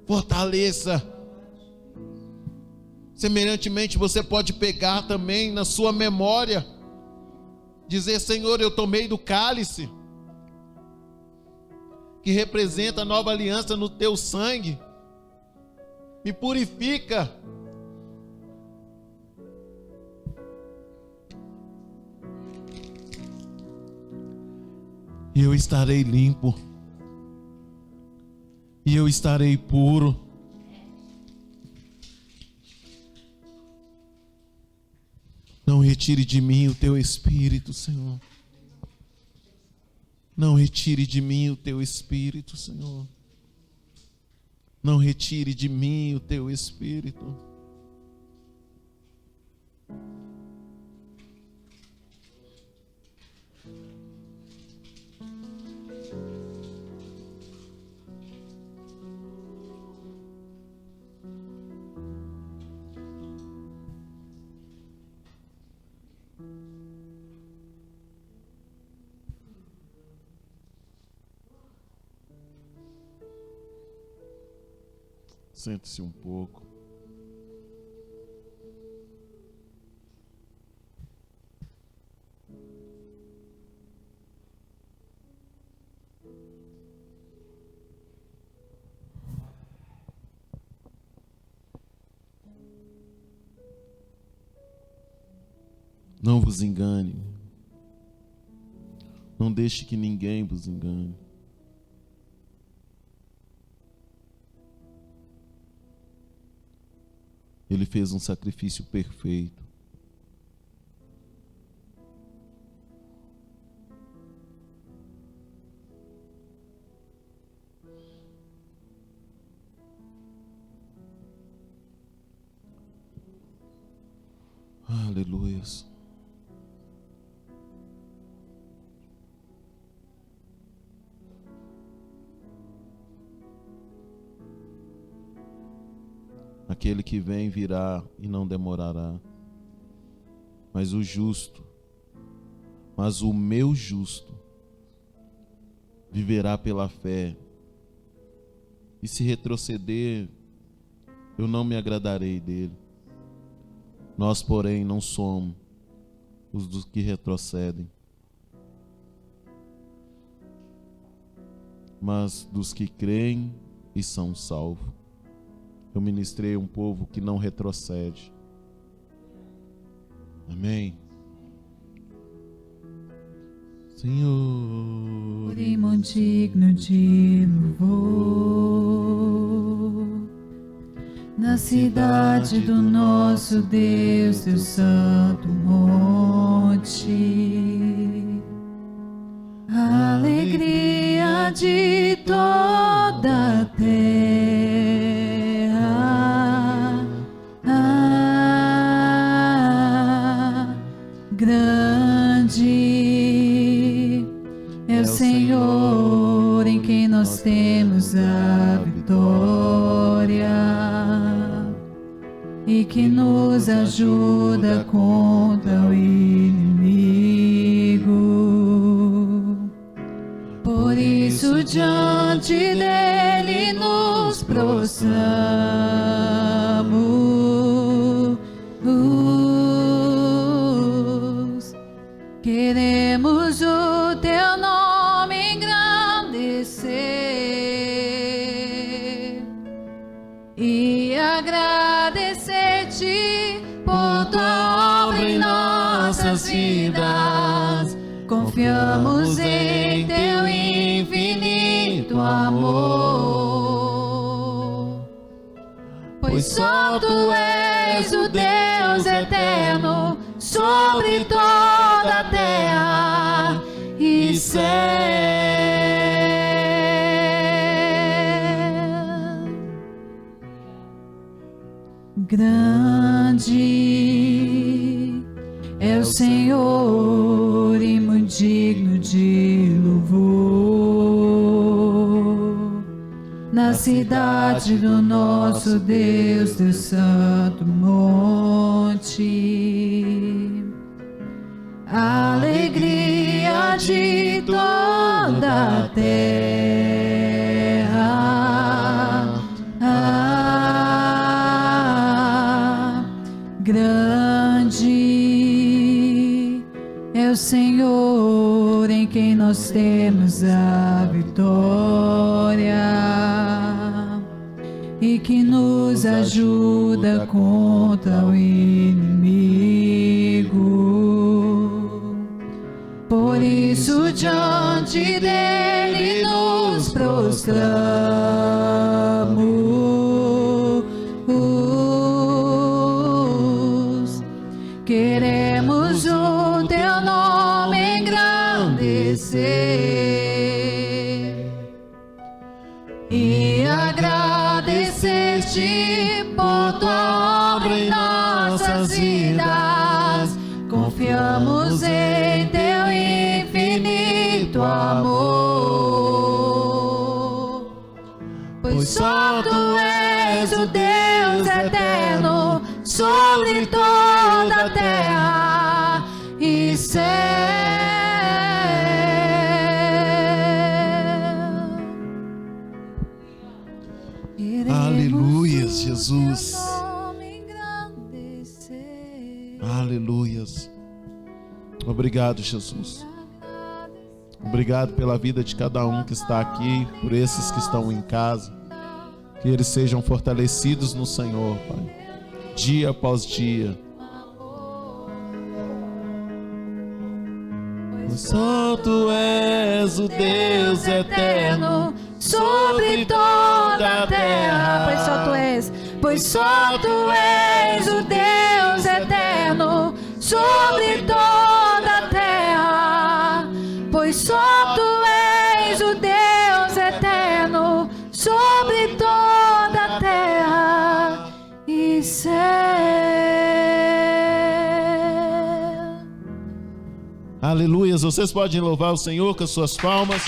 Speaker 1: Fortaleça. Semelhantemente, você pode pegar também na sua memória, dizer: Senhor, eu tomei do cálice que representa a nova aliança no teu sangue. Me purifica. E eu estarei limpo. E eu estarei puro. Não retire de mim o teu espírito, Senhor. Não retire de mim o teu espírito, Senhor. Não retire de mim o teu espírito. Sente-se um pouco. Não vos engane. Não deixe que ninguém vos engane. Ele fez um sacrifício perfeito. Aleluias. Aquele que vem virá e não demorará. Mas o meu justo viverá pela fé. E se retroceder, eu não me agradarei dele. Nós, porém, não somos os dos que retrocedem, mas dos que creem e são salvos. Eu ministrei um povo que não retrocede. Amém. Senhor,
Speaker 2: Primo digno de louvor, na cidade do nosso Deus, teu santo monte, a alegria de toda a terra. Grande é o Senhor em quem nós temos a vitória e que nos ajuda contra o inimigo. Por isso diante dele nos prostramos. Queremos o teu nome engrandecer e agradecer-te por tua obra em nossas vidas. Confiamos em teu infinito amor, pois só tu és o Deus eterno sobre toda a terra e céu. Grande é o Senhor e muito digno de louvor, na cidade do nosso Deus, teu santo monte, a alegria de toda a terra. Grande é o Senhor em quem nós temos a vitória e que nos ajuda contra o inimigo. Por isso diante dele nos prostramos. Queremos o teu nome engrandecer e agradecer-te por tua obra em nossas vidas. Confiamos em teu infinito amor, pois só tu és o Deus eterno sobre toda a terra e céu. Grande é o Senhor e muito digno de louvor, na cidade do nosso Deus, teu santo monte, a alegria de toda a terra. Grande é o Senhor em quem nós temos a vitória e que nos ajuda contra o inimigo. Por isso diante dele nos prostramos. Queremos o teu nome engrandecer confiamos em teu infinito amor. Pois só tu és o Deus eterno sobre toda a terra e céu.
Speaker 1: Aleluias, Jesus. Aleluias. Obrigado, Jesus. Obrigado pela vida de cada um que está aqui, por esses que estão em casa. Que eles sejam fortalecidos no Senhor, Pai, dia após dia. Só tu és o Deus eterno sobre toda a terra.
Speaker 2: Pois só tu és, pois só tu és o Deus eterno sobre toda a terra. Pois só tu és o Deus eterno sobre toda a terra e céu.
Speaker 1: Aleluias. Vocês podem louvar o Senhor com as suas palmas.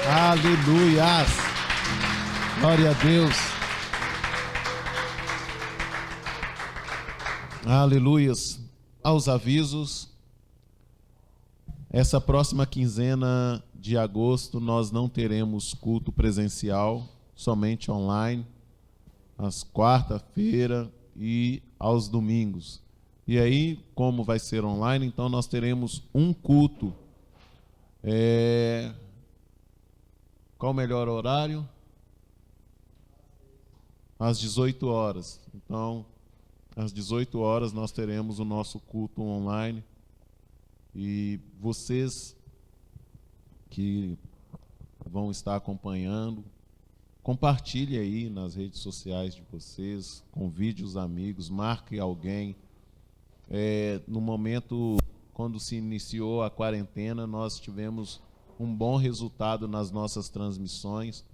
Speaker 1: Aleluias. Glória a Deus. Aleluias. Aos avisos. Essa próxima quinzena de agosto nós não teremos culto presencial, somente online, às quarta-feira e aos domingos. E aí, como vai ser online, então nós teremos um culto. Qual o melhor horário? Às 18 horas. Então, às 18 horas nós teremos o nosso culto online. E vocês que vão estar acompanhando, compartilhe aí nas redes sociais de vocês, convide os amigos, marque alguém. No momento, quando se iniciou a quarentena, nós tivemos um bom resultado nas nossas transmissões,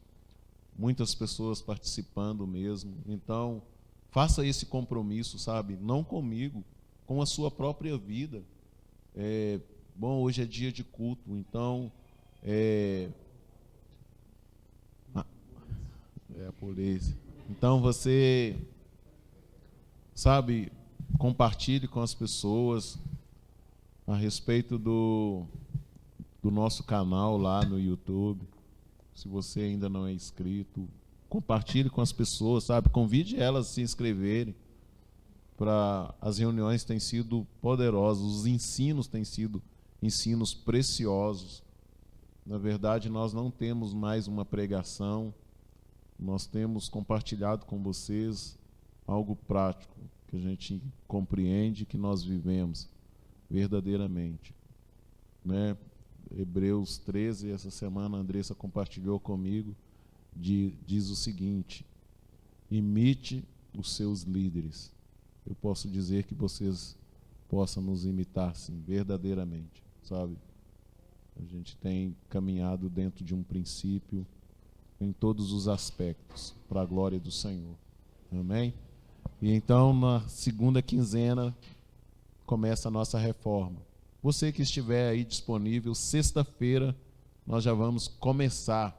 Speaker 1: muitas pessoas participando mesmo. Então, faça esse compromisso, sabe? Não comigo, com a sua própria vida. Bom, hoje é dia de culto, então a polícia. Então você, sabe, compartilhe com as pessoas a respeito do nosso canal lá no YouTube. Se você ainda não é inscrito, compartilhe com as pessoas, sabe? Convide elas a se inscreverem. As reuniões têm sido poderosas, os ensinos têm sido ensinos preciosos. Na verdade, nós não temos mais uma pregação, nós temos compartilhado com vocês algo prático, que a gente compreende, que nós vivemos verdadeiramente. Né? Hebreus 13, essa semana a Andressa compartilhou comigo, diz o seguinte: imite os seus líderes. Eu posso dizer que vocês possam nos imitar, sim, verdadeiramente, sabe? A gente tem caminhado dentro de um princípio em todos os aspectos, para a glória do Senhor. Amém? E então, na segunda quinzena, começa a nossa reforma. Você que estiver aí disponível, sexta-feira, nós já vamos começar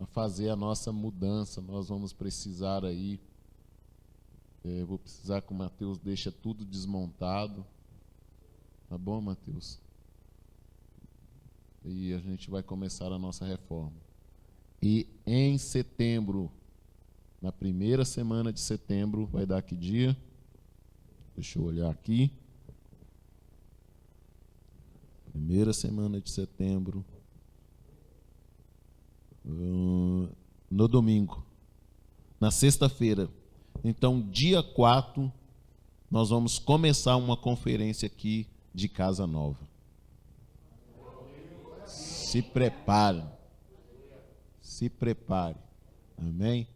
Speaker 1: a fazer a nossa mudança. Nós vamos precisar aí, vou precisar que o Mateus deixe tudo desmontado. Tá bom, Mateus? E a gente vai começar a nossa reforma. E em setembro, na primeira semana de setembro, vai dar que dia? Deixa eu olhar aqui. Primeira semana de setembro, no domingo, na sexta-feira. Então, dia 4, nós vamos começar uma conferência aqui de Casa Nova. Se prepare. Se prepare. Amém?